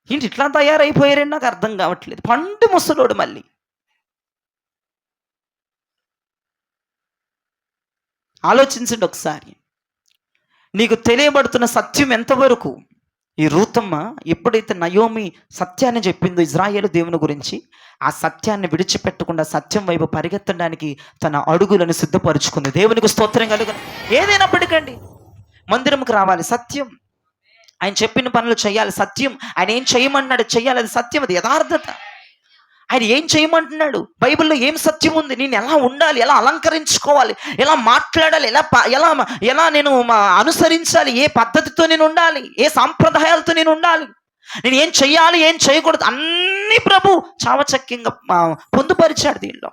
ఏంటి ఇట్లా తయారైపోయారని నాకు అర్థం కావట్లేదు. పండు ముసలోడు. మళ్ళీ ఆలోచించండి ఒకసారి. నీకు తెలియబడుతున్న సత్యం ఎంతవరకు? ఈ రూతమ్మ ఎప్పుడైతే నయోమి సత్యాన్ని చెప్పిందో ఇజ్రాయేలు దేవుని గురించి, ఆ సత్యాన్ని విడిచిపెట్టకుండా సత్యం వైపు పరిగెత్తడానికి తన అడుగులను సిద్ధపరుచుకుంది. దేవునికి స్తోత్రం కలుగును. ఏదైనప్పటికండి మందిరంకి రావాలి, సత్యం. ఆయన చెప్పిన పనులు చేయాలి, సత్యం. ఆయన ఏం చేయమన్నాడు చేయాలి, అది సత్యం, అది యథార్థత. ఆయన ఏం చేయమంటున్నాడు, బైబిల్లో ఏం సత్యం ఉంది, నేను ఎలా ఉండాలి, ఎలా అలంకరించుకోవాలి, ఎలా మాట్లాడాలి, ఎలా నేను అనుసరించాలి, ఏ పద్ధతితో నేను ఉండాలి, ఏ సాంప్రదాయాలతో నేను ఉండాలి, నేను ఏం చెయ్యాలి, ఏం చేయకూడదు, అన్ని ప్రభు చావచక్యంగా పొందుపరిచాడు దీనిలో.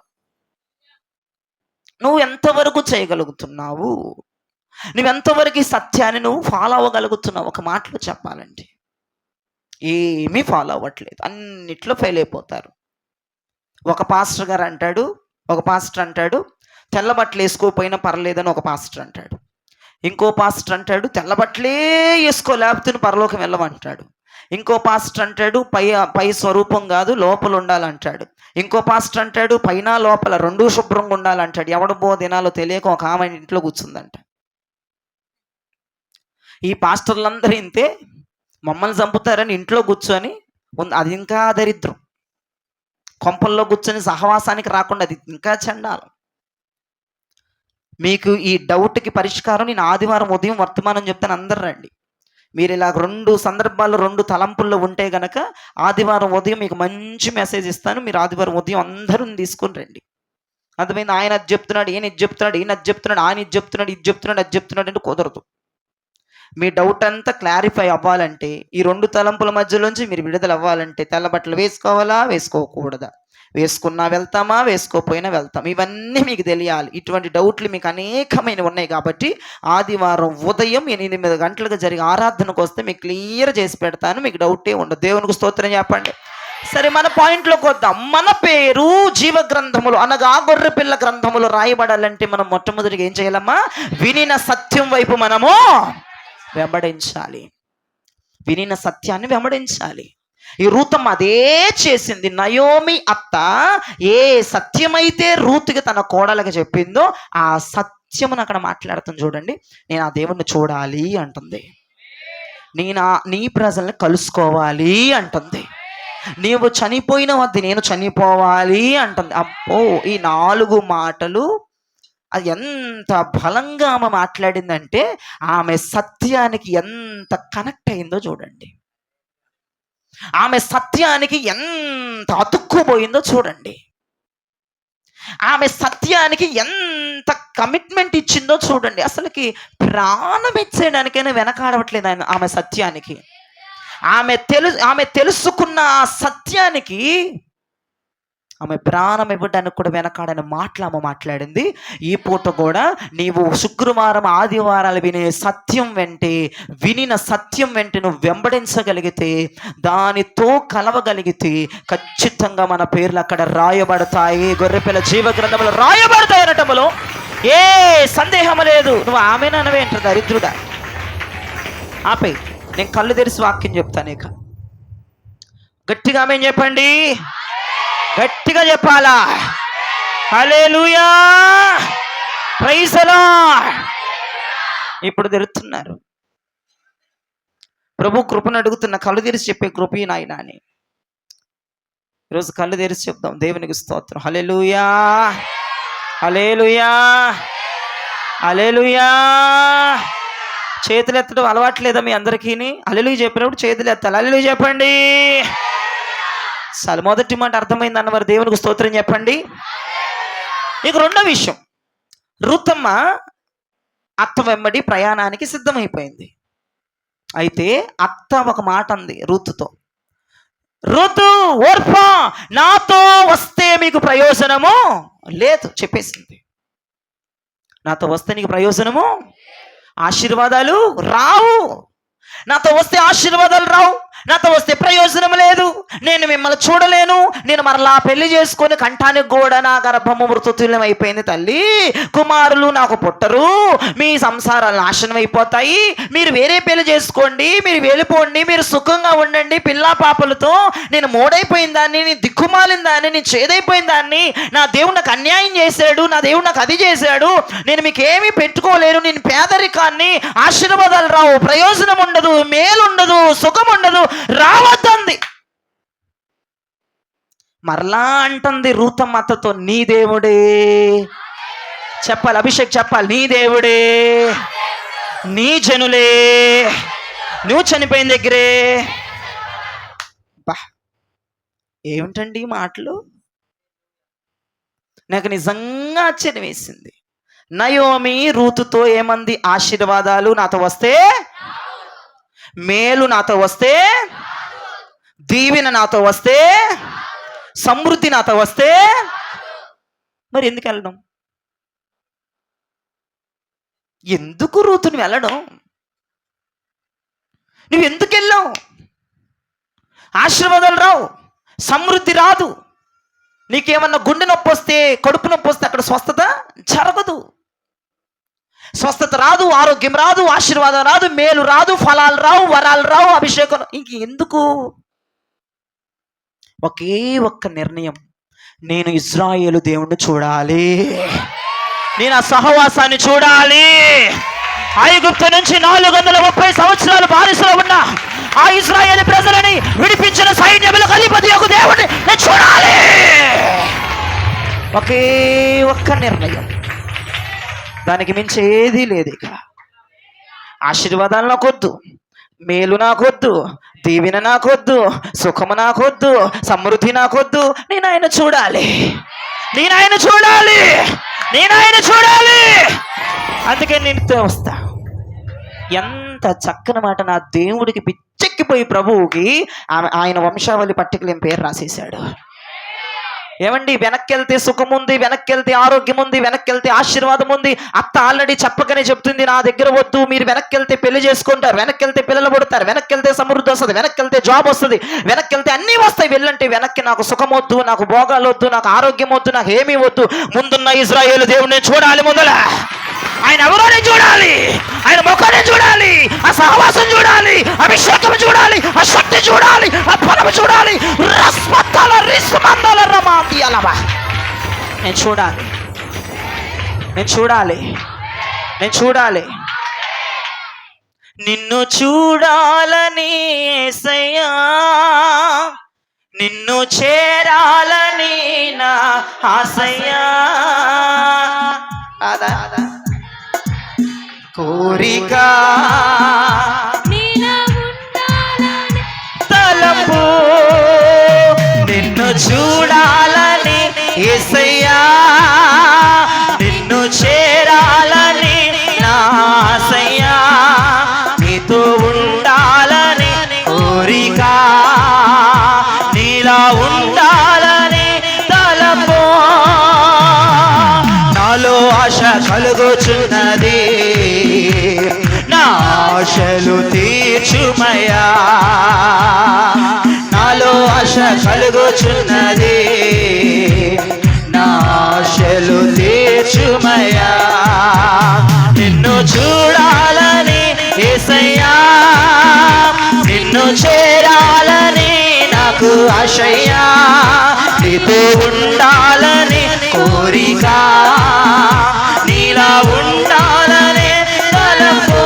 నువ్వు ఎంతవరకు చేయగలుగుతున్నావు? నువ్వెంతవరకు సత్యాన్ని నువ్వు ఫాలో అవ్వగలుగుతున్నావు? ఒక మాటలో చెప్పాలంటే ఏమీ ఫాలో అవ్వట్లేదు, అన్నిట్లో ఫెయిల్ అయిపోతారు. ఒక పాస్టర్ అంటాడు తెల్ల బట్టలు వేసుకోకపోయినా పర్లేదని ఒక పాస్టర్ అంటాడు. ఇంకో పాస్టర్ అంటాడు తెల్ల బట్టలే వేసుకోలేకపోతే పరలోకం వెళ్ళమంటాడు. ఇంకో పాస్టర్ అంటాడు పై స్వరూపం కాదు లోపల ఉండాలంటాడు. ఇంకో పాస్టర్ అంటాడు పైన లోపల రెండూ శుభ్రంగా ఉండాలంటాడు. ఎవడు దినాలో తెలియక ఒక ఆమె ఇంట్లో కూర్చుందంట. ఈ పాస్టర్లందరూ ఇంతే, మమ్మల్ని చంపుతారని ఇంట్లో కూర్చొని అది ఇంకా దరిద్రం. కొంపల్లో కూర్చొని సహవాసానికి రాకుండా అది ఇంకా చండాలం. మీకు ఈ డౌట్కి పరిష్కారం నేను ఆదివారం ఉదయం వర్తమానం చెప్తాను, అందరు రండి. మీరు ఇలా 2 సందర్భాల్లో 2 తలంపుల్లో ఉంటే గనక ఆదివారం ఉదయం మీకు మంచి మెసేజ్ ఇస్తాను. మీరు ఆదివారం ఉదయం అందరూ తీసుకొని రండి. అర్థమైంది? ఆయన అది చెప్తున్నాడు, ఈయన ఇది చెప్తున్నాడు, ఈయన అది చెప్తున్నాడు, ఆయన ఇది చెప్తున్నాడు, ఇది చెప్తున్నాడు, అది చెప్తున్నాడు అంటే కుదరదు. మీ డౌట్ అంతా క్లారిఫై అవ్వాలంటే, ఈ 2 తలంపుల మధ్యలోంచి మీరు విడుదల అవ్వాలంటే తెల్ల బట్టలు వేసుకోవాలా వేసుకోకూడదా, వేసుకున్నా వెళ్తామా, వేసుకోపోయినా వెళ్తాం. ఇవన్నీ మీకు తెలియాలి. ఇటువంటి డౌట్లు మీకు అనేకమైనవి ఉన్నాయి కాబట్టి ఆదివారం ఉదయం 8 గంటలకు జరిగే ఆరాధనకు వస్తే మీకు క్లియర్ చేసి పెడతాను. మీకు డౌటే ఉండదు. దేవునికి స్తోత్రం చెప్పండి. సరే, మన పాయింట్లోకి వద్దాం. మన పేరు జీవ గ్రంథములు అనగా గొర్రెపిల్ల గ్రంథములు రాయబడాలంటే మనం మొట్టమొదటిగా ఏం చేయాలమ్మా? వినిన సత్యం వైపు మనము వెంబడించాలి. వినిన సత్యాన్ని వెంబడించాలి. ఈ రూతమ్మ అదే చేసింది. నయోమి అత్త ఏ సత్యమైతే రూతుకి తన కోడలకు చెప్పిందో ఆ సత్యమును అక్కడ మాట్లాడుతుంది. చూడండి, నేను ఆ దేవుణ్ణి చూడాలి అంటుంది. నీ ప్రజల్ని కలుసుకోవాలి అంటుంది. నీవు చనిపోయిన వద్ద నేను చనిపోవాలి అంటుంది. అబ్బో, ఈ 4 మాటలు అది ఎంత బలంగా ఆమె మాట్లాడిందంటే ఆమె సత్యానికి ఎంత కనెక్ట్ అయిందో చూడండి. ఆమె సత్యానికి ఎంత అతుక్కుపోయిందో చూడండి. ఆమె సత్యానికి ఎంత కమిట్మెంట్ ఇచ్చిందో చూడండి. అసలుకి ప్రాణం ఇచ్చేయడానికైనా వెనకాడవట్లేదు ఆమె సత్యానికి. ఆమె తెలుసుకున్న ఆ సత్యానికి ఆమె ప్రాణం ఇవ్వడానికి కూడా వెనకాడని మాటలు ఆమె మాట్లాడింది. ఈ పూట కూడా నీవు శుక్రవారం ఆదివారాలు వినిన సత్యం వెంటే నువ్వు వెంబడించగలిగితే, దానితో కలవగలిగితే ఖచ్చితంగా మన పేర్లు అక్కడ రాయబడతాయి. గొర్రెపిల్ల జీవ గ్రంథంలో రాయబడతాయి అనటంలో ఏ సందేహం లేదు. నువ్వు ఆమెనవే అంటారు దరిద్రుడా. ఆపే, నేను కళ్ళు తెరిచి వాక్యం చెప్తాను. ఇక గట్టిగా ఆమె చెప్పండి, గట్టిగా చెప్పాలా? హల్లెలూయా, ప్రైజ్ ది లార్డ్. ఇప్పుడు తెరుతున్నారు. ప్రభు కృపను అడుగుతున్న, కళ్ళు తెరిచి చెప్పే కృప నాయన అని. ఈరోజు కళ్ళు తెరిచి చెప్దాం. దేవునికి స్తోత్రం. హల్లెలూయా, హల్లెలూయా, హల్లెలూయా. చేతులు ఎత్తడం అలవాట్లేదా మీ అందరికీ? హల్లెలూయా చెప్పినప్పుడు చేతులు ఎత్తాలి. హల్లెలూయా చెప్పండి. చాలు, మొదటి మాట అర్థమైంది అన్నవారు దేవునికి స్తోత్రం చెప్పండి. ఇక రెండో విషయం, రూతమ్మ అత్త వెంబడి ప్రయాణానికి సిద్ధమైపోయింది. అయితే అత్త ఒక మాట అంది రూతుతో, రూతు, ఓర్పా, నాతో వస్తే మీకు ప్రయోజనము లేదు చెప్పేసింది. నాతో వస్తే నీకు ప్రయోజనము, ఆశీర్వాదాలు రావు. నాతో వస్తే ఆశీర్వాదాలు రావు, నాతో వస్తే ప్రయోజనం లేదు. నేను మిమ్మల్ని చూడలేను. నేను మరలా పెళ్లి చేసుకొని కంఠానికి కూడా నా గర్భము మృతతుల్యం అయిపోయింది తల్లి. కుమారులు నాకు పుట్టరు. మీ సంసారాలు నాశనం అయిపోతాయి. మీరు వేరే పెళ్లి చేసుకోండి, మీరు వెళ్ళిపోండి, మీరు సుఖంగా ఉండండి పిల్లా పాపలతో. నేను మోడైపోయిన దాన్ని, నేను దిక్కుమాలిన దాన్ని, నేను చేదైపోయిన దాన్ని, నా దేవుడు నాకు అన్యాయం చేశాడు, నా దేవుడు నాకు అది చేశాడు, నేను మీకు ఏమీ పెట్టుకోలేను, నేను పేదరికాన్ని, ఆశీర్వాదాలు రావు, ప్రయోజనం ఉండదు, మేలు ఉండదు, సుఖం ఉండదు, రావద్దంది. మరలా అంటుంది రూతమ్మ అత్తతో, నీ దేవుడే చెప్పాలి, అభిషేక్ చెప్పాలి, నీ దేవుడే, నీ జనులే, నువ్వు చనిపోయిన దగ్గరే. బా, ఏమిటండి ఈ మాటలు? నాకు నిజంగా ఆశ్చర్యం వేసింది. నయోమి రూతుతో ఏమంది? ఆశీర్వాదాలు నాతో వస్తే, మేలు నాతో వస్తే, దీవెన నాతో వస్తే, సమృద్ధి నాతో వస్తే, మరి ఎందుకు వెళ్ళడం? ఎందుకు రూతుని వెళ్ళడం? నువ్వు ఎందుకు వెళ్ళావు? ఆశీర్వాదాలు రావు, సమృద్ధి రాదు. నీకేమన్నా గుండె నొప్పి వస్తే, కడుపు నొప్పి వస్తే అక్కడ స్వస్థత జరగదు. స్వస్థత రాదు, ఆరోగ్యం రాదు, ఆశీర్వాదం రాదు, మేలు రాదు, ఫలాలు రావు, వరాలు రావు, అభిషేకం. ఇంక ఎందుకు? ఒకే ఒక్క నిర్ణయం, నేను ఇశ్రాయేలు దేవుణ్ణి చూడాలి, నేను ఆ సహవాసాన్ని చూడాలి. ఐగుప్తు నుంచి 430 సంవత్సరాలు బానిసలో ఉన్న ఆ ఇశ్రాయేలు ప్రజలని విడిపించిన సైన్యములకు అధిపతి యొక్క దేవుడిని నేను చూడాలి. ఒకే ఒక్క నిర్ణయం, దానికి మించి ఏదీ లేదు. ఇక ఆశీర్వాదాలు నాకొద్దు, మేలు నాకొద్దు, దీవెన నాకొద్దు, సుఖము నాకొద్దు, సమృద్ధి నాకొద్దు. నేను ఆయన చూడాలి, నేను ఆయన చూడాలి, నేను ఆయన చూడాలి. అందుకే నేను వస్తా. ఎంత చక్కని మాట! నా దేవుడికి పిచ్చెక్కిపోయి ప్రభువుకి ఆయన వంశావళి పట్టికలు ఏం పేరు రాసేశాడు. ఏమండి, వెనక్కి వెళ్తే సుఖం ఉంది, వెనక్కి వెళ్తే ఆరోగ్యం ఉంది, వెనక్కి వెళ్తే ఆశీర్వాదం ఉంది. అత్త ఆల్రెడీ చెప్పకనే చెప్తుంది, నా దగ్గర వద్దు, మీరు వెనక్కి వెళ్తే పెళ్లి చేసుకుంటారు, వెనక్కి వెళ్తే పిల్లలు పుడతారు, వెనక్కి వెళ్తే సమృద్ధి వస్తుంది, వెనక్కి వెళ్తే జాబ్ వస్తుంది, వెనక్కి వెళ్తే అన్నీ వస్తాయి. వెళ్ళంటే వెనక్కి నాకు సుఖం వద్దు, నాకు భోగాలు వద్దు, నాకు ఆరోగ్యం వద్దు, నాకు ఏమీ వద్దు. ముందున్న ఇజ్రాయేలు దేవుడిని చూడాలి. ముందల ఆయన ఎవరోని చూడాలి, ఆయన ముఖాన్ని చూడాలి, ఆ సహవాసం చూడాలి, అభిషేకం చూడాలి, ఆ శక్తి చూడాలి, ఆ బలం చూడాలి. రస్మత్తల రిస్మందల రమాంతియలవ. నేను చూడాలి, నేను చూడాలి, నేను చూడాలి. నిన్ను చూడాలని యేసయ్యా, నిన్ను చేరాలని నా ఆశయ్యా. అదా కోరిక తలపు, నిన్ను చూడాలని యేసయ్యా, నిన్ను చేరాలని నా ఆశయ్యా, నీతో ఉండాలని కోరిక, నీలా ఉండాలని తలపు, నాలో ఆశ కలుగుచున్నది, నా ఆశలు తీర్చుమయ్యా. నాలో ఆశ కలుగుచున్నది, నా ఆశలు తీర్చుమయ్యా. నిన్ను చూడాలని యేసయ్యా, నిన్ను చేరాలని నాకు ఆశయ్యా, నీతో ఉండాలని కోరిక, నీలా ఉండాలని తలపు.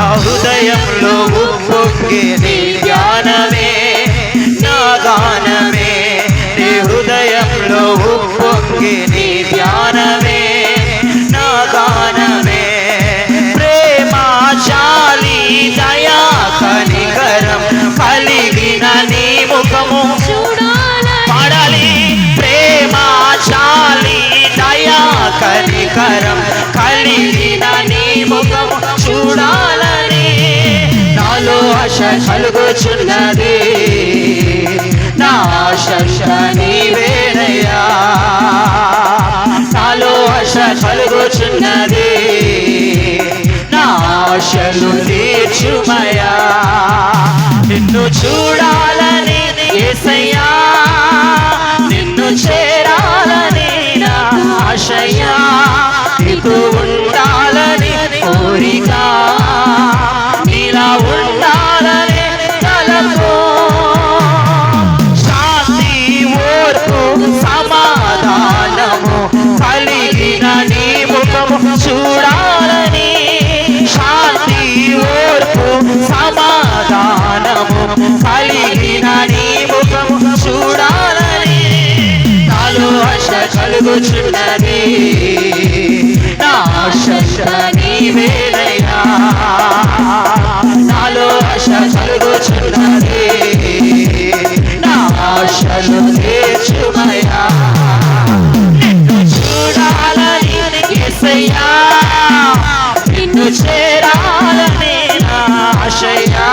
ఆ హృదయంలో ఉప్పొంగే నీ ధ్యానమే నా గానమే, నీ హృదయంలో ఉప్పొంగే నీ ధ్యానమే నా గానమే. ప్రేమ చాలి దయా కనికరం కలిగిన నీ ముఖము పాడాలి. ప్రేమ చాలి దయా కనికరం కలిగిన నీ ముఖము చూడాలని నాలో ఆశ కలుగుచున్నది, నా ఆశ నీవేనయ్యా. నాలో ఆశ కలుగుచున్నది, నా ఆశలు తీర్చుమయ్యా. నిన్ను చూడాలని యేసయ్యా, నిన్ను చేరాలని నా ఆశయ్యా, నీతో ఉండాలని కోరిక, నీలా ఉండాలని తలపు. శాంతి ఓర్పు సమాధానము కలిగిన నీ ముఖము చూడాలని, శాంతి ఓర్పు సమాధానము కలిగిన నీ ముఖము చూడాలని నాలో ఆశ కలుగుచున్నది, నా ఆశ నీవేనయ్యా. నాలో ఆశ కలుగుచున్నది, నా ఆశలు తీర్చుమయ్యా. నిన్ను చూడాలని యేసయ్యా, నిన్ను చేరాలని నా ఆశయ్యా,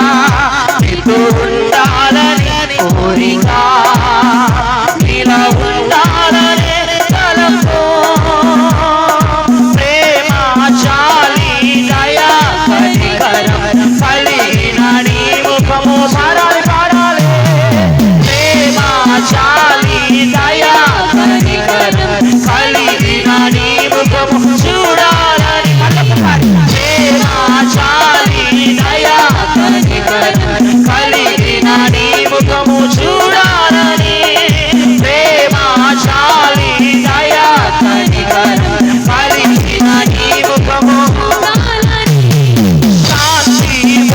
నీతో ఉండాలని కోరిక, నీలా ఉండాలని తలపు. ప్రేమ చాలి దయా కనికరం కలిగిన నీ ముఖము పాడాలి, పాడాలి. ప్రేమ చాలి దయా కనికరం కలిగిన నీ ముఖము చూడాలని, ప్రేమ చాలి దయా కనికరం కలిగిన నీ ముఖము చూడాలని, ప్రేమ చాలి దయా కనికరం కలిగిన నీ ముఖము. శాంతి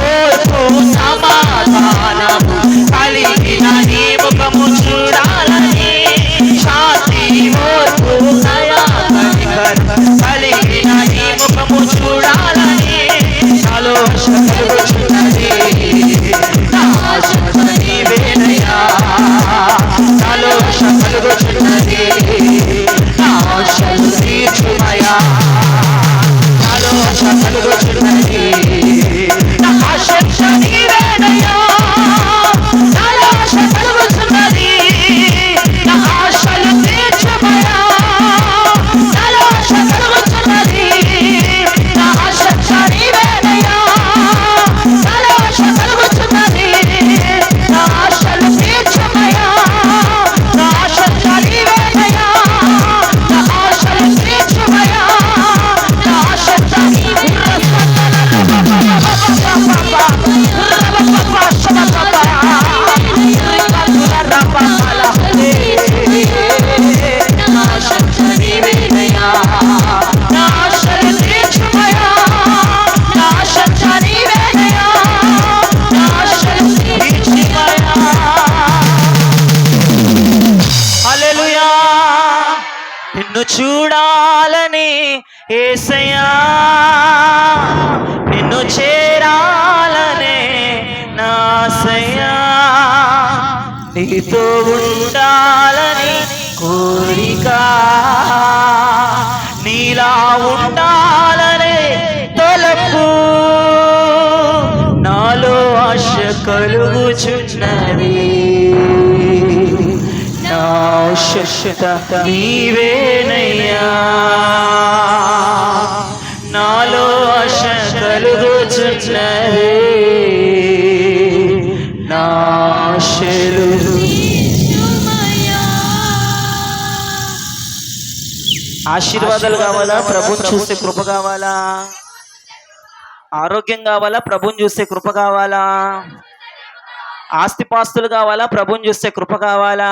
ఓర్పు సమాధానము కలిగిన నీ ముఖము చూడాలి. నిన్ను చూడాలని యేసయ్యా, నిన్ను చేరాలనే నాసయ్యా, నీతో ఉండాలని కోరిక, నీలా ఉండాలనే తలపు నాలో ఆశ కలుగుచున్నది. నా ఆశ నీవేనయ్యా, నాలో ఆశ కలుగుచున్నది. నా ఆశలు ఆశీర్వాదాలు కావాలా? ప్రభుని చూసే కృప కావాలా? ఆరోగ్యం కావాలా? ప్రభుని చూసే కృప కావాలా? ఆస్తిపాస్తులు కావాలా? ప్రభుని చూసే కృప కావాలా?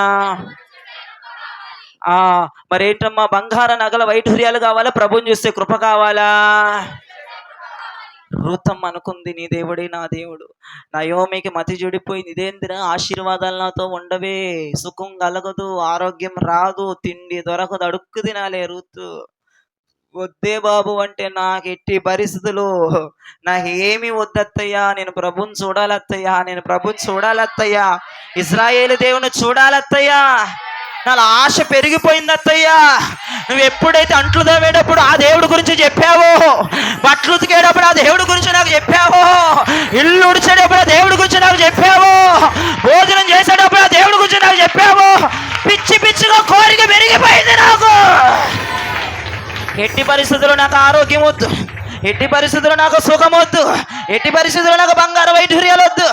మరేంటమ్మా, బంగార నగల వైఢూర్యాలు కావాలా? ప్రభుని చూసే కృప కావాలా? రూతమ్మ అనుకుంది, నీ దేవుడే నా దేవుడు. నయోమికి మతి చెడిపోయింది, ఇదేందిరా ఆశీర్వాదాలు నాతో ఉండవే, సుఖం కలగదు, ఆరోగ్యం రాదు, తిండి దొరకదు, అడుక్కు తినాలే. రూతు వద్దే బాబు అంటే, నాకు ఎట్టి పరిస్థితులు నాకు ఏమి వద్దత్తయ్యా, నేను ప్రభుని చూడాలత్తయ్యా, నేను ప్రభుని చూడాలత్తయ్యా, ఇశ్రాయేలు దేవుని చూడాలత్తయ్యా, నా ఆశ పెరిగిపోయింది అత్తయ్యా. నువ్వు ఎప్పుడైతే అంట్లు తవ్వేటప్పుడు ఆ దేవుడి గురించి చెప్పావో, బట్టలు ఉతికేటప్పుడు ఆ దేవుడి గురించి నాకు చెప్పావో, ఇల్లు ఉడిచేటప్పుడు ఆ దేవుడి గురించి నాకు చెప్పావో, భోజనం చేసేటప్పుడు ఆ దేవుడి గురించి నాకు చెప్పావో, పిచ్చి పిచ్చిగా కోరిక పెరిగిపోయింది నాకు. ఎట్టి పరిస్థితుల్లో నాకు ఆరోగ్యం వద్దు, ఎట్టి పరిస్థితుల్లో నాకు సుఖం వద్దు, ఎట్టి పరిస్థితుల్లో నాకు బంగారు వైఢూర్యాలు వద్దు,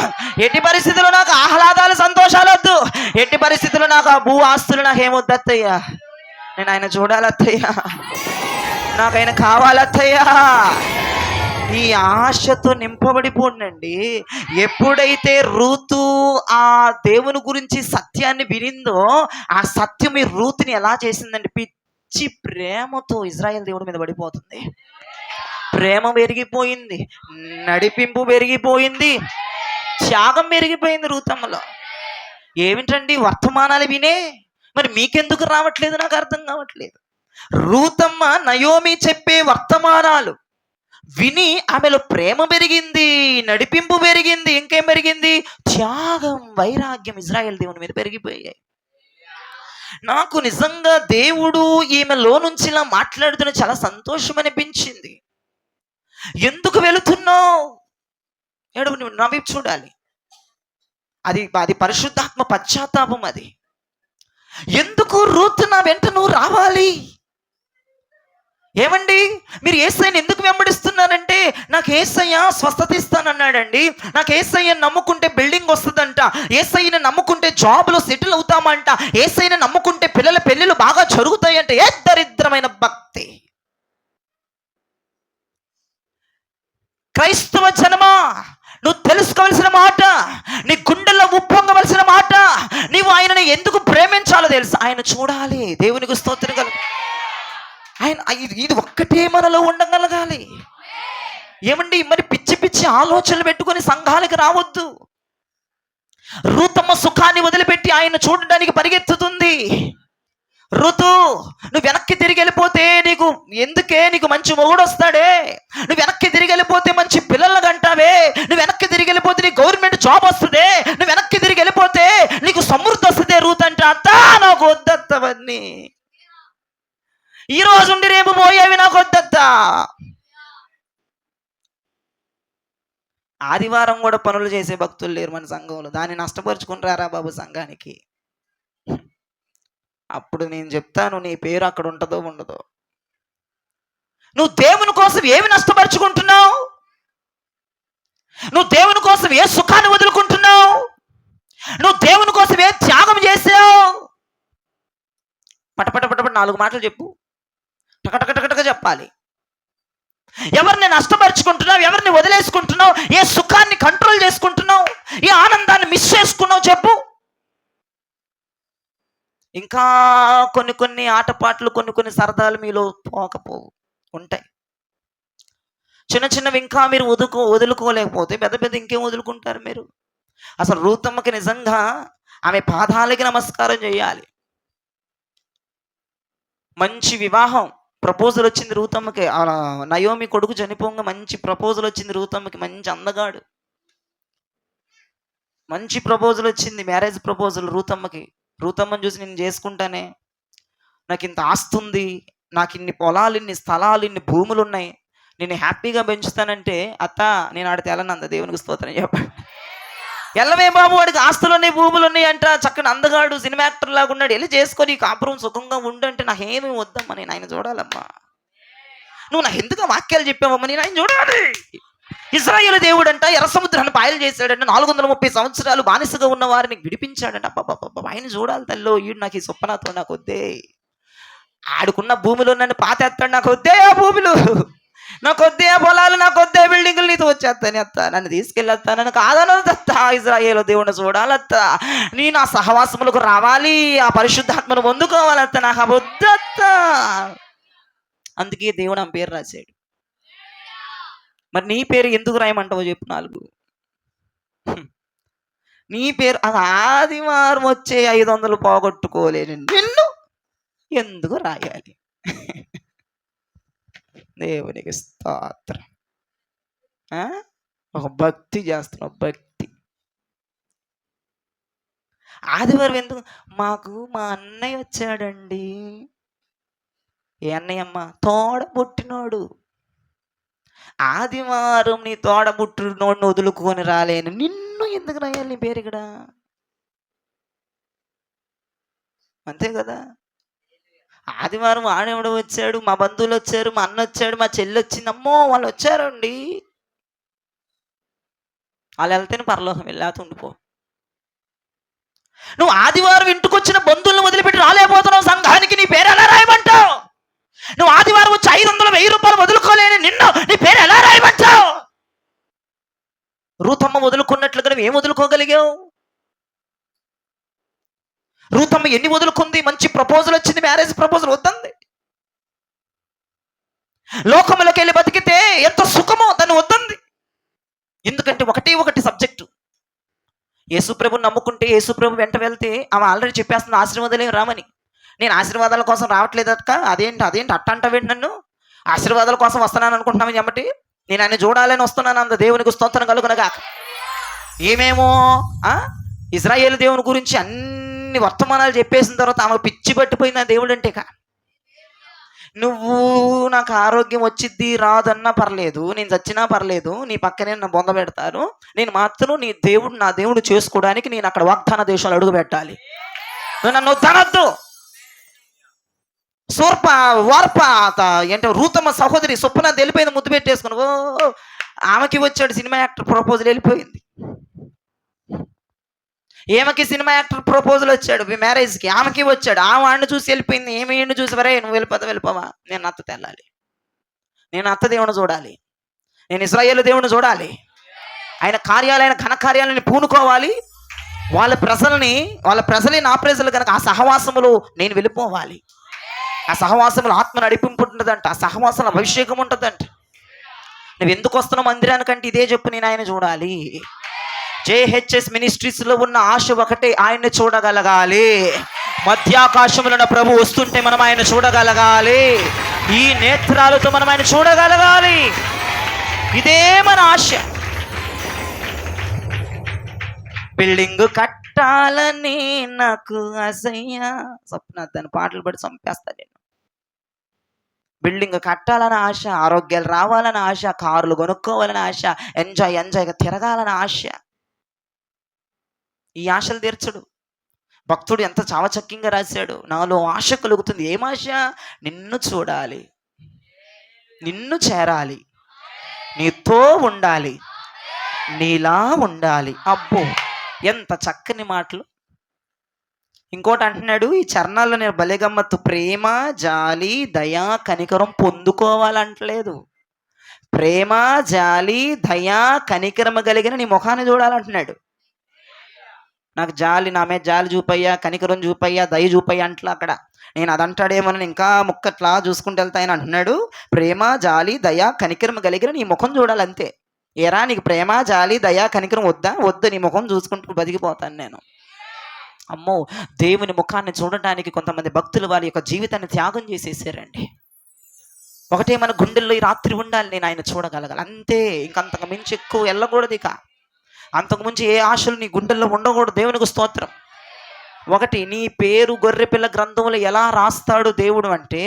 ఎట్టి పరిస్థితుల్లో నాకు ఆహ్లాదాలు సంతోషాలు వద్దు, ఎట్టి పరిస్థితుల్లో నాకు ఆ భూ ఆస్తులు నాకేమొద్దు అత్తయ్యా, నేను ఆయన చూడాలత్తయ్యా, నాకు ఆయన కావాలత్తయ్యా. ఈ ఆశతో నింపబడిపోండి. ఎప్పుడైతే రూతు ఆ దేవుని గురించి సత్యాన్ని వినిందో, ఆ సత్యం ఈ రూతుని ఎలా చేసిందండి, పిచ్చి ప్రేమతో ఇశ్రాయేలు దేవుడి మీద పడిపోతుంది. ప్రేమ పెరిగిపోయింది, నడిపింపు పెరిగిపోయింది, త్యాగం పెరిగిపోయింది రూతమ్మలో. ఏమిటండి వర్తమానాలు వినే, మరి మీకెందుకు రావట్లేదు నాకు అర్థం కావట్లేదు. రూతమ్మ నయోమి చెప్పే వర్తమానాలు విని ఆమెలో ప్రేమ పెరిగింది, నడిపింపు పెరిగింది, ఇంకేం పెరిగింది, త్యాగం, వైరాగ్యం ఇశ్రాయేలు దేవుని మీద పెరిగిపోయాయి. నాకు నిజంగా దేవుడు ఈమెలో నుంచి ఇలా మాట్లాడుతున్న చాలా సంతోషం అనిపించింది. ఎందుకు వెళుతున్నావు? ఏడుపు, నువ్వు నవ్వి చూడాలి. అది పరిశుద్ధాత్మ పశ్చాత్తాపం. అది ఎందుకు రూతు నా వెంట నువ్వు రావాలి? ఏమండి, మీరు యేసయ్యని ఎందుకు వెంబడిస్తున్నారంటే, నాకు యేసయ్య స్వస్థత ఇస్తానన్నాడండి, నాకు యేసయ్యని నమ్ముకుంటే బిల్డింగ్ వస్తుందంట, యేసయ్యని నమ్ముకుంటే జాబ్లో సెటిల్ అవుతామంట, యేసయ్యని నమ్ముకుంటే పిల్లల పెళ్ళిళ్ళు బాగా జరుగుతాయంట. ఏ దరిద్రమైన భక్తి! క్రైస్తవ జనమా, నువ్వు తెలుసుకోవలసిన మాట, నీ గుండెల్లో ఉప్పొంగవలసిన మాట, నీవు ఆయనని ఎందుకు ప్రేమించాలో తెలుసు. ఆయన చూడాలి, దేవునికి స్తోత్రం కలుగు. ఆయన ఇది ఒక్కటే మనలో ఉండగలగాలి. ఏమండి, మరి పిచ్చి పిచ్చి ఆలోచనలు పెట్టుకొని సంఘానికి రావద్దు. రూతమ్మ సుఖాన్ని వదిలిపెట్టి ఆయన చూడడానికి పరిగెత్తుతుంది. ఋతు, నువ్వు వెనక్కి తిరిగి వెళ్ళిపోతే నీకు మంచి మొగుడు వస్తాడే, నువ్వు వెనక్కి తిరిగి వెళ్ళిపోతే మంచి పిల్లలు కంటావే, నువ్వు వెనక్కి తిరిగి వెళ్ళిపోతే నీకు గవర్నమెంట్ జాబ్ వస్తుంది, నువ్వు వెనక్కి తిరిగి వెళ్ళిపోతే నీకు సమృద్ధి వస్తుంది. రూత్ అంటే, అంతా నాకు వద్దత్తవన్నీ, ఈ రోజు ఉండి రేపు పోయేవి నాకు వద్దత్తా. ఆదివారం కూడా పనులు చేసే భక్తులు లేరు మన సంఘంలో. దాన్ని నష్టపరుచుకుంటారా బాబు సంఘానికి? అప్పుడు నేను చెప్తాను, నీ పేరు అక్కడ ఉంటుందో ఉండదో. నువ్వు దేవుని కోసం ఏమి నష్టపరుచుకుంటున్నావు? నువ్వు దేవుని కోసం ఏ సుఖాన్ని వదులుకుంటున్నావు? నువ్వు దేవుని కోసం ఏ త్యాగం చేసావు? పటపట 4 మాటలు చెప్పు, టకటకటకటక చెప్పాలి. ఎవరిని నష్టపరుచుకుంటున్నావు? ఎవరిని వదిలేసుకుంటున్నావు? ఏ సుఖాన్ని కంట్రోల్ చేసుకుంటున్నావు? ఏ ఆనందాన్ని మిస్ చేసుకున్నావు చెప్పు. ఇంకా కొన్ని ఆటపాటలు, కొన్ని సరదాలు మీలో పోకపోవు ఉంటాయి. చిన్నవి ఇంకా మీరు వదులుకోలేకపోతే పెద్ద ఇంకేం వదులుకుంటారు మీరు? అసలు రూతమ్మకి నిజంగా ఆమె పాదాలకి నమస్కారం చేయాలి. మంచి వివాహం, ప్రపోజల్ వచ్చింది రూతమ్మకి. నయోమి కొడుకు చనిపోగా మంచి ప్రపోజల్ వచ్చింది రూతమ్మకి. మంచి అందగాడు, మంచి ప్రపోజల్ వచ్చింది, మ్యారేజ్ ప్రపోజల్ రూతమ్మకి. రూతమ్మని చూసి నేను చేసుకుంటానే, నాకు ఇంత ఆస్తి ఉంది, నాకు ఇన్ని పొలాలు, ఇన్ని స్థలాలు, ఇన్ని భూములు ఉన్నాయి, నేను హ్యాపీగా పెంచుతానంటే, అత్త నేను ఆడితే వెళ్ళనంద, దేవునికి స్తోత్రం చెప్పండి. ఎల్లవే బాబు, వాడికి ఆస్తులు ఉన్నాయి, భూములు ఉన్నాయి అంట, చక్కని అందగాడు, సినిమా యాక్టర్ లాగా ఉన్నాడు, వెళ్ళి చేసుకొని కాపురం సుఖంగా ఉండు అంటే నాకేమీ వద్దమ్మా, నేను ఆయన చూడాలమ్మా. నువ్వు నాకు ఎందుకు వాక్యాలు చెప్పావమ్మా, నేను ఆయన చూడాలి. ఇశ్రాయేలు దేవుడు అంట ఎర్ర సముద్రాన్ని పాయలు చేశాడంట, 430 సంవత్సరాలు బానిసగా ఉన్న వారిని విడిపించాడంట. అబ్బాబ్బా, ఆయన చూడాలి తల్లో, ఈడు నాకు ఈ సొప్పనాతో నాకు వద్దే. ఆడుకున్న భూమిలో నన్ను పాతేస్తాడు, నాకు వద్దే ఆ భూములు, నాకు వద్దే ఆ పొలాలు, నాకు వద్దే బిల్డింగులు, నీతో వచ్చేస్తాను అత్త, నన్ను తీసుకెళ్ళొస్తా, నన్ను కాదనొద్ద, ఇశ్రాయేలు దేవుడిని చూడాలత్త, నేను ఆ సహవాసములకు రావాలి, ఆ పరిశుద్ధాత్మను పొందుకోవాలత్త, నాకు వద్దత్త. అందుకే దేవుడు ఆ పేరు రాశాడు. మరి నీ పేరు ఎందుకు రాయమంటావో చెప్పు. 4 నీ పేరు అది ఆదివారం వచ్చే 500 పోగొట్టుకోలేను నిన్ను ఎందుకు రాయాలి? దేవునికి స్తోత్రం. ఒక భక్తి చేస్తున్నావు, భక్తి. ఆదివారం ఎందుకు? మాకు మా అన్నయ్య వచ్చాడండి. ఏ అన్నయ్య అమ్మ? తోడబుట్టినోడు. ఆదివారం నీ తోడబుట్టినోడిని వదులుకొని రాలేను, నిన్ను ఎందుకు రాయాలి నీ పేరు ఇక్కడ? అంతే కదా. ఆదివారం ఆడెవడ వచ్చాడు, మా బంధువులు వచ్చారు, మా అన్న వచ్చాడు, మా చెల్లి వచ్చింది, అమ్మో వాళ్ళు వచ్చారండి, వాళ్ళు వెళ్తేనే పరలోకం, వెళ్ళాత ఉండిపో. నువ్వు ఆదివారం ఇంటికి వచ్చిన బంధువులను వదిలిపెట్టి రాలేకపోతున్నావు, సంఘానికి నీ పేరు ఎలా రాయమంటావు? నువ్వు ఆదివారం వచ్చి 500, 1000 రూపాయలు వదులుకోలేని నిన్ను నీ పేరు ఎలా రాయమంటావు? రూతమ్మ వదులుకున్నట్లుగా నువ్వు ఏం వదులుకోగలిగావు? రూతమ్మ ఎన్ని వదులుకుంది? మంచి ప్రపోజల్ వచ్చింది, మ్యారేజ్ ప్రపోజల్ వద్దంది. లోకములోకి వెళ్ళి బతికితే ఎంత సుఖమో దాన్ని వద్దంది. ఎందుకంటే ఒకటి సబ్జెక్టు, యేసుప్రభుని నమ్ముకుంటే, యేసుప్రభు వెంట వెళ్తే ఆమె ఆల్రెడీ చెప్పేస్తుంది ఆశీర్వాదాలు రామని. నేను ఆశీర్వాదాల కోసం రావట్లేదు అక్క. అదేంటి అట్ట అంటావేంటి? నన్ను ఆశీర్వాదాల కోసం వస్తున్నాను అనుకుంటున్నామని చెప్పటి, నేను ఆయన చూడాలని వస్తున్నాను అంద. దేవునికి స్తోత్రం కలుగునగా. ఏమేమో ఇశ్రాయేలు దేవుని గురించి అన్ని వర్తమానాలు చెప్పేసిన తర్వాత ఆమె పిచ్చి పట్టిపోయింది ఆ దేవుడు అంటే. నువ్వు నాకు ఆరోగ్యం వచ్చిద్ది రాదన్నా పర్లేదు, నేను చచ్చినా పర్లేదు, నీ పక్కనే నన్ను బొంద పెడతారు, నేను మాత్రం నా దేవుడు చేసుకోవడానికి నేను అక్కడ వాగ్దాన దేశంలో అడుగు పెట్టాలి. నువ్వు నన్ను వద్దనొద్దు. ఏంటో రూతమ్మ సహోదరి సొప్పున వెళ్ళిపోయింది, ముద్దు పెట్టేసుకుని. ఆమెకి వచ్చాడు సినిమా యాక్టర్ ప్రపోజల్, వెళ్ళిపోయింది. ఏమకి సినిమా యాక్టర్ ప్రపోజల్ వచ్చాడు మ్యారేజ్కి, ఆమెకి వచ్చాడు. వాడిని చూసి వెళ్ళిపోయింది. ఏమి చూసి వరే నువ్వు వెళ్ళిపోవా, నేను అత్త తెల్లాలి, నేను అత్త దేవుని చూడాలి, నేను ఇశ్రాయేలు దేవుని చూడాలి, ఆయన కార్యాలైన ఘనకార్యాలని పూనుకోవాలి, వాళ్ళ ప్రజలే నా ప్రజలు కనుక ఆ సహవాసములు నేను వెళ్ళిపోవాలి. ఆ సహవాసంలో ఆత్మ నడిపింపు ఉంటుందంట, ఆ సహవాసంలో అభిషేకం ఉంటుందంట. నువ్వు ఎందుకు వస్తున్నావు మందిరానికంటే ఇదే చెప్పు, నేను ఆయన చూడాలి. JHS మినిస్ట్రీస్లో ఉన్న ఆశ ఒకటే, ఆయన్ని చూడగలగాలి. మధ్యాకాశంలో ప్రభు వస్తుంటే మనం ఆయన చూడగలగాలి. ఈ నేత్రాలతో మనం ఆయన చూడగలగాలి. ఇదే మన ఆశ. బిల్డింగ్ కట్టాలని నాకు అసయ్యా స్వప్న, దాని పాటలు పడి చంపేస్తా నేను. బిల్డింగ్ కట్టాలని ఆశ, ఆరోగ్యాలు రావాలని ఆశ, కార్లు కొనుక్కోవాలని ఆశ, ఎంజాయ్గా తిరగాలని ఆశ. ఈ ఆశలు తీర్చడు భక్తుడు. ఎంత చావచక్యంగా రాశాడు, నాలో ఆశ కలుగుతుంది. ఏం ఆశ? నిన్ను చూడాలి, నిన్ను చేరాలి, నీతో ఉండాలి, నీలా ఉండాలి. అబ్బో ఎంత చక్కని మాటలు. ఇంకోటి అంటున్నాడు ఈ చరణాల్లో, నేను భలే గమ్మత్తు, ప్రేమ, జాలి, దయా, కనికరం పొందుకోవాలంటలేదు. ప్రేమ, జాలి, దయా, కనికరం కలిగిన నీ ముఖాన్ని చూడాలంటున్నాడు. నాకు జాలి, నా మీద జాలి చూపయ్యా, కనికరం చూపయ్యా, దయ చూపయ్యా అంటలా అక్కడ. నేను అదంటాడేమోనని ఇంకా ముక్కట్లా చూసుకుంటూ వెళ్తాయని అంటున్నాడు. ప్రేమ, జాలి, దయా, కనికరం కలిగిన నీ ముఖం చూడాలంతే. ఏరా నీకు ప్రేమ, జాలి, దయా, కనికరం వద్దా? వద్దు, నీ ముఖం చూసుకుంటూ బతికిపోతాను నేను. అమ్మో, దేవుని ముఖాన్ని చూడటానికి కొంతమంది భక్తులు వారి యొక్క జీవితాన్ని త్యాగం చేసేసారండి. ఒకటే మన గుండెల్లో ఈ రాత్రి ఉండాలి, నేను ఆయన చూడగలగాలి అంతే. ఇంకంతకు మించి ఎక్కువ వెళ్ళకూడదు. ఇక అంతకు మించి ఏ ఆశలు నీ గుండెల్లో ఉండకూడదు. దేవునికి స్తోత్రం. ఒకటి, నీ పేరు గొర్రెపిల్ల గ్రంథంలో ఎలా రాస్తాడు దేవుడు అంటే,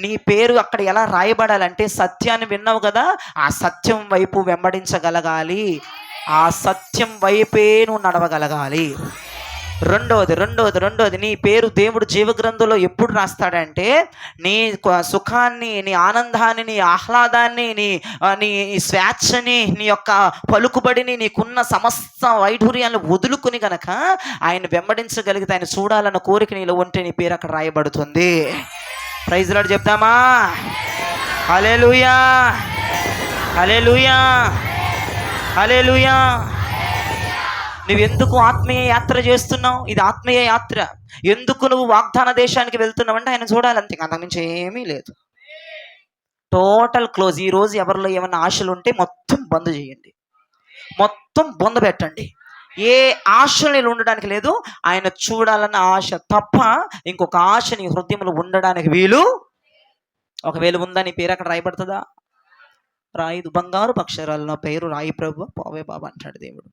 నీ పేరు అక్కడ ఎలా రాయబడాలంటే, సత్యాన్ని విన్నావు కదా, ఆ సత్యం వైపు వెంబడించగలగాలి, ఆ సత్యం వైపే నువ్వు నడవగలగాలి. రెండోది నీ పేరు దేవుడు జీవగ్రంథంలో ఎప్పుడు రాస్తాడంటే, నీ సుఖాన్ని, నీ ఆనందాన్ని, నీ ఆహ్లాదాన్ని, నీ స్వేచ్ఛని, నీ యొక్క పలుకుబడిని, నీకున్న సమస్త వైఢూర్యాలను వదులుకుని గనక ఆయన వెంబడించగలిగితే, ఆయన చూడాలన్న కోరిక నీలో ఉంటే నీ పేరు అక్కడ రాయబడుతుంది. ప్రైజ్ లార్డ్ చెప్తామా? హల్లెలూయా, హల్లెలూయా, హల్లెలూయా. నువ్వెందుకు ఆత్మీయ యాత్ర చేస్తున్నావు? ఇది ఆత్మీయ యాత్ర. ఎందుకు నువ్వు వాగ్దాన దేశానికి వెళ్తున్నావు అంటే ఆయన చూడాలంతే, అంతకుమించి ఏమీ లేదు. Total close. ఈరోజు ఎవరిలో ఏమైనా ఆశలు ఉంటే మొత్తం బంద్ చేయండి, మొత్తం బొంద పెట్టండి. ఏ ఆశలు నేను ఉండడానికి లేదు. ఆయన చూడాలన్న ఆశ తప్ప ఇంకొక ఆశ నీ హృదయంలో ఉండడానికి వీలు. ఒకవేళ ఉందా, నీ పేరు అక్కడ రాయబడుతుందా? రాయదు. బంగారు అక్షరాల్లో పేరు రాయి ప్రభు, పోవే బాబా అంటాడు దేవుడు.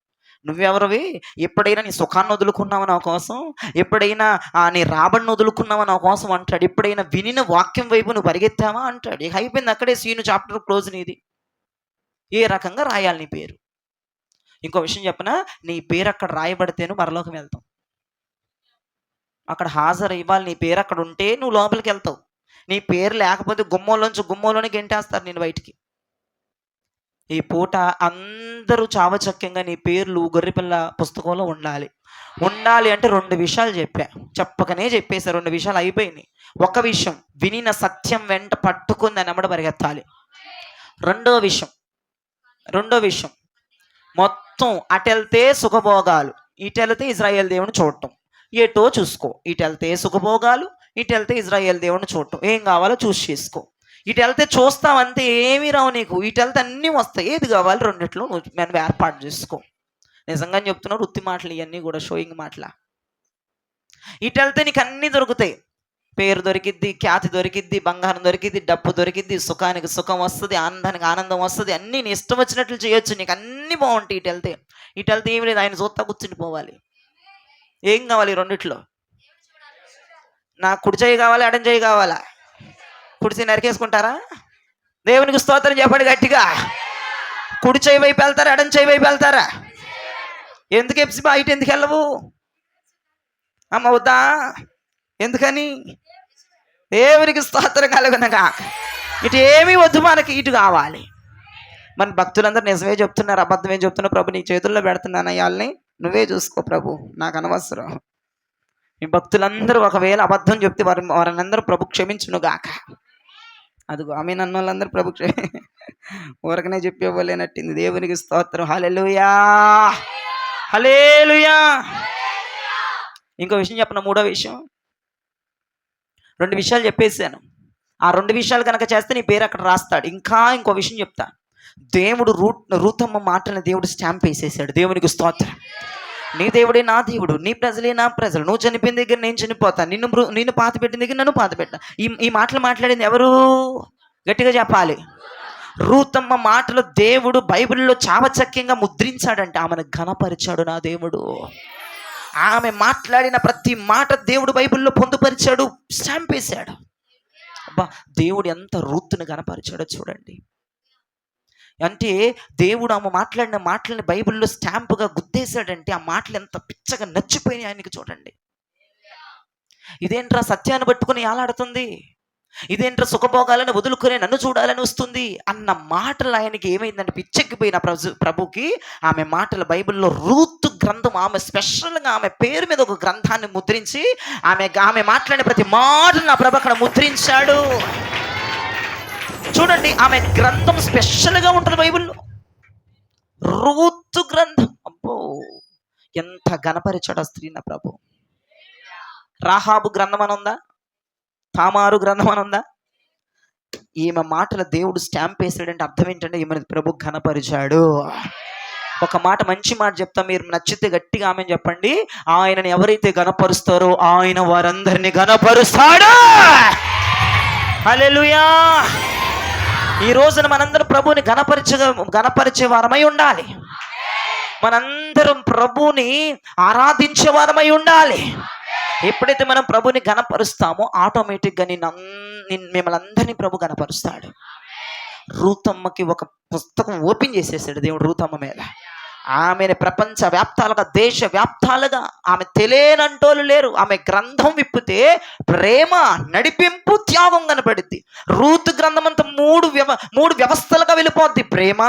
నువ్వెవరివి? ఎప్పుడైనా నీ సుఖాన్ని వదులుకున్నావు నా కోసం, ఎప్పుడైనా నీ రాబడిని వదులుకున్నావు నా కోసం అంటాడు. ఎప్పుడైనా వినిన వాక్యం వైపు నువ్వు పరిగెత్తావా అంటాడు. ఇక అయిపోయింది, అక్కడే సీను చాప్టర్ క్లోజ్. నీది ఏ రకంగా రాయాలి నీ పేరు? ఇంకో విషయం చెప్పనా, నీ పేరు అక్కడ రాయబడితేను పరలోకం వెళ్తావు. అక్కడ హాజరు ఇవ్వాలి. నీ పేరు అక్కడ ఉంటే నువ్వు లోపలికి వెళ్తావు. నీ పేరు లేకపోతే గుమ్మంలోనే గెంటేస్తారు నేను బయటికి. ఈ పూట అందరూ చావచక్యంగా నీ పేర్లు గొర్రెపిల్ల పుస్తకంలో ఉండాలి అంటే 2 విషయాలు చెప్పకనే చెప్పేశారు. 2 విషయాలు అయిపోయినాయి. ఒక విషయం, వినిన సత్యం వెంట పట్టుకుంది అని అమ్మడ పరిగెత్తాలి. రెండో విషయం మొత్తం అటెళ్తే సుఖభోగాలు, ఇటెళ్తే ఇజ్రాయేల్ దేవుని చూడటం. ఏటో చూసుకో. ఇటెళ్తే సుఖభోగాలు, ఇటెళ్తే ఇజ్రాయేల్ దేవుని చూడటం. ఏం కావాలో చూసి చేసుకో. ఇటు వెళ్తే చూస్తావంతే, ఏమీ రావు నీకు. ఇటు వెళ్తే అన్నీ వస్తాయి. ఏది కావాలి రెండిట్లో మనం ఏర్పాటు చేసుకో. నిజంగా చెప్తున్నారు, వృత్తి మాటలు ఇవన్నీ కూడా షోయింగ్ మాటల. ఇటు వెళ్తే నీకు అన్నీ దొరుకుతాయి. పేరు దొరికిద్ది, ఖ్యాతి దొరికిద్ది, బంగారం దొరికిద్ది, డబ్బు దొరికిద్ది, సుఖానికి సుఖం వస్తుంది, ఆనందానికి ఆనందం వస్తుంది. అన్నీ నీ ఇష్టం వచ్చినట్లు చేయొచ్చు. నీకు అన్నీ బాగుంటాయి. ఇటు వెళ్తే ఏమి లేదు, ఆయన చూస్తా కూర్చుని పోవాలి. ఏం కావాలి రెండిట్లో? నాకు కుడి చేయి కావాలి, ఎడం చేయి కావాలా? కుడిచి నరికేసుకుంటారా? దేవునికి స్తోత్రం చెప్పండి గట్టిగా. కుడి చేయి వైపు వెళ్తారా, ఎడం చేయి వైపు వెళ్తారా? ఎందుకు ఎప్సి బయట ఎందుకు వెళ్ళవు అమ్మ? వద్దా? ఎందుకని? దేవునికి స్తోత్రం కలుగునగా. ఇటు ఏమీ వద్దు మనకి, ఇటు కావాలి. మన భక్తులందరూ నిజమే చెప్తున్నారు, అబద్ధమే చెప్తున్నారు. ప్రభు నీ చేతుల్లో పెడుతున్నాను, అయ్యాలని నువ్వే చూసుకో ప్రభు, నాకు అనవసరం. మీ భక్తులందరూ ఒకవేళ అబద్ధం చెప్తే వారిని అందరూ ప్రభు క్షమించును గాక. అదిగో ఆమె నన్ను వాళ్ళందరూ ప్రభు ఊరకనే చెప్పేవ్వలేనట్టింది. దేవునికి స్తోత్రం. హల్లెలూయా, హల్లెలూయా. ఇంకో విషయం చెప్పను, 3వ విషయం. 2 విషయాలు చెప్పేసాను. ఆ 2 విషయాలు కనుక చేస్తే నీ పేరు అక్కడ రాస్తాడు. ఇంకో విషయం చెప్తా. దేవుడు రూతమ్మ మాటని దేవుడు స్టాంప్ వేసేసాడు. దేవునికి స్తోత్రం. నీ దేవుడే నా దేవుడు, నీ ప్రజలే నా ప్రజలు. నువ్వు చనిపోయిన దగ్గర నేను చనిపోతాను, నిన్ను పాతి పెట్టిన దగ్గర నన్ను పాతి పెట్టా. ఈ మాటలు మాట్లాడింది ఎవరు? గట్టిగా చెప్పాలి. రూతమ్మ మాటలు దేవుడు బైబిల్లో చావచక్యంగా ముద్రించాడంటే ఆమెను ఘనపరిచాడు నా దేవుడు. ఆమె మాట్లాడిన ప్రతి మాట దేవుడు బైబిల్లో పొందుపరిచాడు, స్టాంప్ వేశాడు. అబ్బా, దేవుడు ఎంత రూతుని ఘనపరిచాడో చూడండి. అంటే దేవుడు ఆమె మాట్లాడిన మాటలని బైబిల్లో స్టాంపుగా గుద్దేశాడంటే ఆ మాటలు ఎంత పిచ్చగా నచ్చిపోయినాయి ఆయనకి చూడండి. ఇదేంట్రా సత్యాన్ని పట్టుకుని ఆలాడుతుంది, ఇదేంట్రా సుఖభోగాలను వదులుకునే నన్ను చూడాలని వస్తుంది అన్న మాటలు ఆయనకి ఏమైందంటే పిచ్చెక్కిపోయిన ప్రభుకి ఆమె మాటలు బైబిల్లో రూతు గ్రంథం, ఆమె స్పెషల్గా ఆమె పేరు మీద ఒక గ్రంథాన్ని ముద్రించి ఆమె మాట్లాడిన ప్రతి మాటను నా ప్రభు అక్కడ ముద్రించాడు. చూడండి, ఆమె గ్రంథం స్పెషల్గా ఉంటుంది బైబిల్లో. రూతు గ్రంథం. అబ్బో, ఎంత గణపరిచాడు ఆ స్త్రీ నా ప్రభు. రాహాబు గ్రంథం అని ఉందా? తామారు గ్రంథం అని ఉందా? ఈమె మాటల దేవుడు స్టాంప్ వేసాడంటే అర్థం ఏంటంటే ఈమె ప్రభు ఘనపరిచాడు. ఒక మాట, మంచి మాట చెప్తా, మీరు నచ్చితే గట్టిగా ఆమె చెప్పండి. ఆయనని ఎవరైతే గణపరుస్తారో ఆయన వారందరినీ గణపరుస్తాడు. హల్లెలూయా. ఈ రోజున మనందరం ప్రభువుని గణపరిచే వారమై ఉండాలి. మనందరం ప్రభువుని ఆరాధించే వారమై ఉండాలి. ఎప్పుడైతే మనం ప్రభుని గణపరుస్తామో ఆటోమేటిక్గా మిమ్మల్ని అందరినీ ప్రభు గణపరుస్తాడు. రూతమ్మకి ఒక పుస్తకం ఓపెన్ చేసేసాడు దేవుడు రూతమ్మ మీద. ఆమెను ప్రపంచ వ్యాప్తాలుగా, దేశ వ్యాప్తాలుగా, ఆమె తెలియనంటోళ్ళు లేరు. ఆమె గ్రంథం విప్పితే ప్రేమ, నడిపింపు, త్యాగం కనపడుద్ది. రూతు గ్రంథం అంతా మూడు వ్యవస్థలుగా వెళ్ళిపోద్ది. ప్రేమ,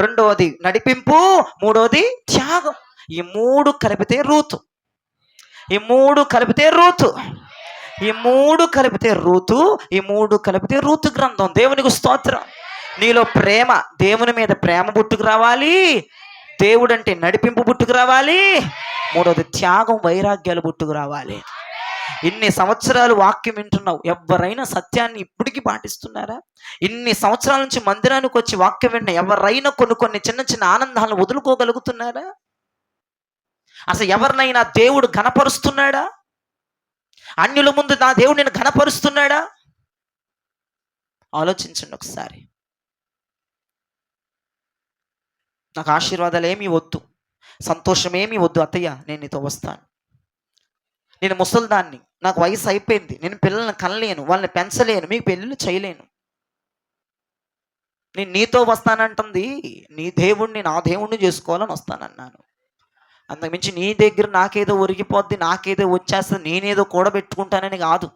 రెండవది నడిపింపు, మూడవది త్యాగం. ఈ మూడు కలిపితే రూతు. ఈ మూడు కలిపితే రూతు. ఈ మూడు కలిపితే రూతు. ఈ మూడు కలిపితే రూతు గ్రంథం. దేవునికి స్తోత్రం. నీలో ప్రేమ, దేవుని మీద ప్రేమ పుట్టుకు రావాలి. దేవుడు అంటే నడిపింపు పుట్టుకు రావాలి. మూడవది త్యాగం, వైరాగ్యాలు పుట్టుకు రావాలి. ఇన్ని సంవత్సరాలు వాక్యం వింటున్నావు, ఎవరైనా సత్యాన్ని ఇప్పటికీ పాటిస్తున్నారా? ఇన్ని సంవత్సరాల నుంచి మందిరానికి వచ్చి వాక్యం వింటున్నా ఎవరైనా కొన్ని చిన్న చిన్న ఆనందాలను వదులుకోగలుగుతున్నారా? అసలు ఎవరినైనా దేవుడు ఘనపరుస్తున్నాడా? అన్యుల ముందు నా దేవుడు నేను ఘనపరుస్తున్నాడా? ఆలోచించండి ఒకసారి. నాకు ఆశీర్వాదాలు ఏమీ వద్దు, సంతోషం ఏమీ వద్దు అత్తయ్య, నేను నీతో వస్తాను. నేను ముసలిదాన్ని, నాకు వయసు అయిపోయింది, నేను పిల్లల్ని కనలేను, వాళ్ళని పెంచలేను, మీకు పెళ్ళిళ్ళు చేయలేను. నేను నీతో వస్తానంటుంది నీ దేవుణ్ణి, నా దేవుణ్ణి చేసుకోవాలని వస్తానన్నాను. అంతకుమించి నీ దగ్గర నాకేదో ఒరిగిపోద్ది, నాకేదో వచ్చేస్తుంది, నేనేదో కూడబెట్టుకుంటానని కాదు.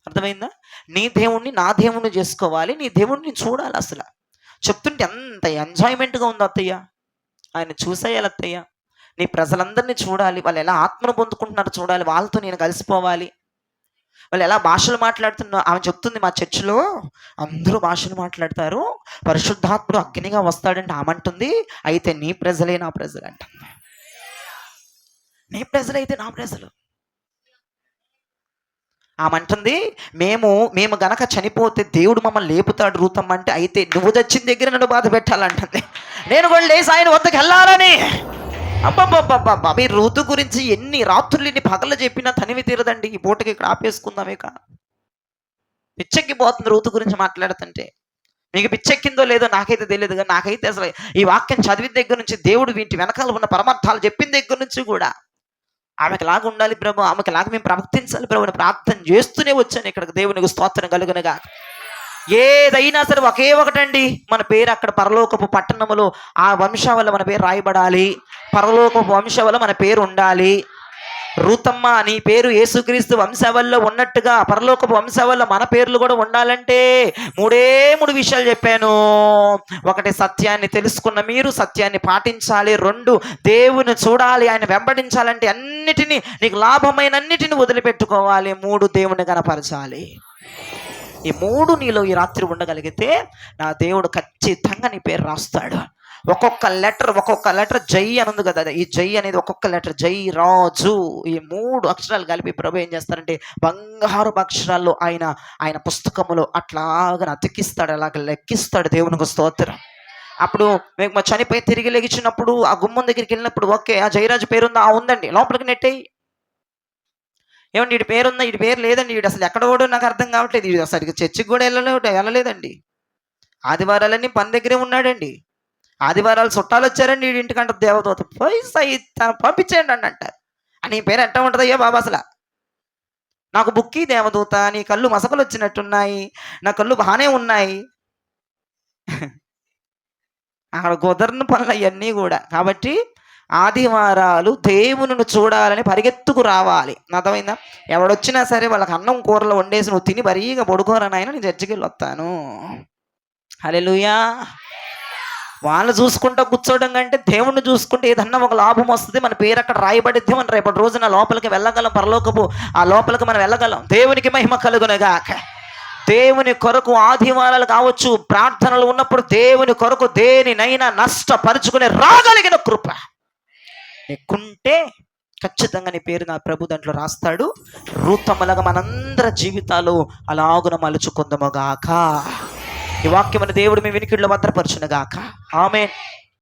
అర్థమైందా? నీ దేవుణ్ణి, నా దేవుణ్ణి చేసుకోవాలి, నీ దేవుణ్ణి చూడాలి. అసలు చెప్తుంటే ఎంత ఎంజాయ్మెంట్గా ఉందో అత్తయ్య. ఆయన చూసేయాలి అత్తయ్య. నీ ప్రజలందరినీ చూడాలి, వాళ్ళు ఎలా ఆత్మను పొందుకుంటున్నారో చూడాలి, వాళ్ళతో నేను కలిసిపోవాలి, వాళ్ళు ఎలా భాషలు మాట్లాడుతున్నా. ఆమె చెప్తుంది, మా చర్చిలో అందరూ భాషలు మాట్లాడతారు, పరిశుద్ధాత్ముడు అగ్నిగా వస్తాడంటే ఆమె అంటుంది, అయితే నీ ప్రజలే నా ప్రజలు అంటుంది. నీ ప్రజలైతే నా ప్రజలు. ఆమె అంటుంది, మేము గనక చనిపోతే దేవుడు మమ్మల్ని లేపుతాడు రూతమ్మ అంటే, అయితే నువ్వు తెచ్చిన దగ్గర నన్ను బాధ పెట్టాలంటుంది. నేను కూడా లేసి ఆయన వద్దకు వెళ్ళాలని. అబ్బబ్బబ్బబ్బబ్బా, మీ ఋతు గురించి ఎన్ని రాత్రులు ఎన్ని పగలు చెప్పినా తనివి తీరదండి. ఈ పూటకి ఇక్కడ ఆపేసుకుందామే. పిచ్చెక్కిపోతుంది ఋతు గురించి మాట్లాడుతుంటే. మీకు పిచ్చెక్కిందో లేదో నాకైతే తెలియదు, కానీ నాకైతే అసలు ఈ వాక్యం చదివిన దగ్గర నుంచి, దేవుడు వీటి వెనకాల ఉన్న పరమార్థాలు చెప్పిన దగ్గర నుంచి కూడా ఆమెకు లాగా ఉండాలి ప్రభు, ఆమెకు లాగా మేము ప్రవర్తించాలి ప్రభు అని ప్రార్థన చేస్తూనే వచ్చాను ఇక్కడికి. దేవునికి స్తోత్రం కలుగునుగా. ఏదైనా సరే ఒకే ఒకటండి, మన పేరు అక్కడ పరలోకపు పట్టణములో ఆ వంశావళి మన పేరు రాయబడాలి, పరలోకపు వంశావళి మన పేరు ఉండాలి. రూతమ్మ నీ పేరు యేసుక్రీస్తు వంశావళిలో ఉన్నట్టుగా పరలోకపు వంశావళిలో మన పేర్లు కూడా ఉండాలంటే మూడు విషయాలు చెప్పాను. ఒకటి, సత్యాన్ని తెలుసుకున్న మీరు సత్యాన్ని పాటించాలి. 2, దేవుని చూడాలి, ఆయన వెంబడించాలంటే అన్నిటినీ, నీకు లాభమైన అన్నిటిని వదిలిపెట్టుకోవాలి. 3, దేవుని కనపరచాలి. ఈ 3 నీలో ఈ రాత్రి ఉండగలిగితే నా దేవుడు ఖచ్చితంగా నీ పేరు రాస్తాడు. ఒక్కొక్క లెటర్ జై అని ఉంది కదా, ఈ జై అనేది ఒక్కొక్క లెటర్, జై రాజు, ఈ 3 అక్షరాలు కలిపి ప్రభు ఏం చేస్తారంటే బంగారు అక్షరాల్లో ఆయన పుస్తకములో అట్లాగా అతికిస్తాడు, అలాగ లెక్కిస్తాడు. దేవునికి స్తోత్రం. అప్పుడు మేము చనిపోయి తిరిగి లెగిచినప్పుడు ఆ గుమ్మం దగ్గరికి వెళ్ళినప్పుడు, ఓకే ఆ జయరాజు పేరుందా? ఉందండి, లోపలికి నెట్టేయి. ఏమండి వీడి పేరుందా? వీడి పేరు లేదండి, వీడు అసలు ఎక్కడ కూడా నాకు అర్థం కావట్లేదు, వీడు అసలు చర్చికి కూడా వెళ్ళలేదండి, ఆదివారాలన్నీ పని దగ్గరే ఉన్నాడండి, ఆదివారాలు చుట్టాలు వచ్చారండి వీడి ఇంటికంట, దేవదూత పంపించేయండి అని అంటారు. నీ పేరు ఎట్లా ఉంటుంది అయ్యా బాబా? అసలు నాకు బుక్కి దేవదూత, నీ కళ్ళు మసకలు వచ్చినట్టున్నాయి, నా కళ్ళు బాగానే ఉన్నాయి. అక్కడ కుదరని పనులు అవన్నీ కూడా. కాబట్టి ఆదివారాలు దేవుని చూడాలని పరిగెత్తుకు రావాలి. అర్థమైందా? ఎవడొచ్చినా సరే వాళ్ళకి అన్నం కూరలు వండేసి నువ్వు తిని బరీగా పడుకోరని ఆయన నేను చర్చికి వెళ్ళి వస్తాను. హల్లెలూయా. వాళ్ళు చూసుకుంటూ కూర్చోవడం కంటే దేవుణ్ణి చూసుకుంటే ఏదన్నా ఒక లాభం వస్తుంది. మన పేరు అక్కడ రాయబడిద్ది, మనం రేపటి రోజున లోపలికి వెళ్ళగలం, పరలోకపు ఆ లోపలికి మనం వెళ్ళగలం. దేవునికి మహిమ కలుగునుగాక. దేవుని కొరకు ఆదివారాలు కావచ్చు, ప్రార్థనలు ఉన్నప్పుడు దేవుని కొరకు దేనినైనా నష్టపరుచుకుని రాగలిగిన కృప నీకుంటే ఖచ్చితంగా నీ పేరు నా ప్రభు దాంట్లో రాస్తాడు. రూతమ్మలాగా మనందరి జీవితాలు అలాగున మలుచుకుందాముగాక. ఈ వాక్యమును దేవుడు మీ వినికిడిలో భద్రపరచునుగాక. ఆమేన్.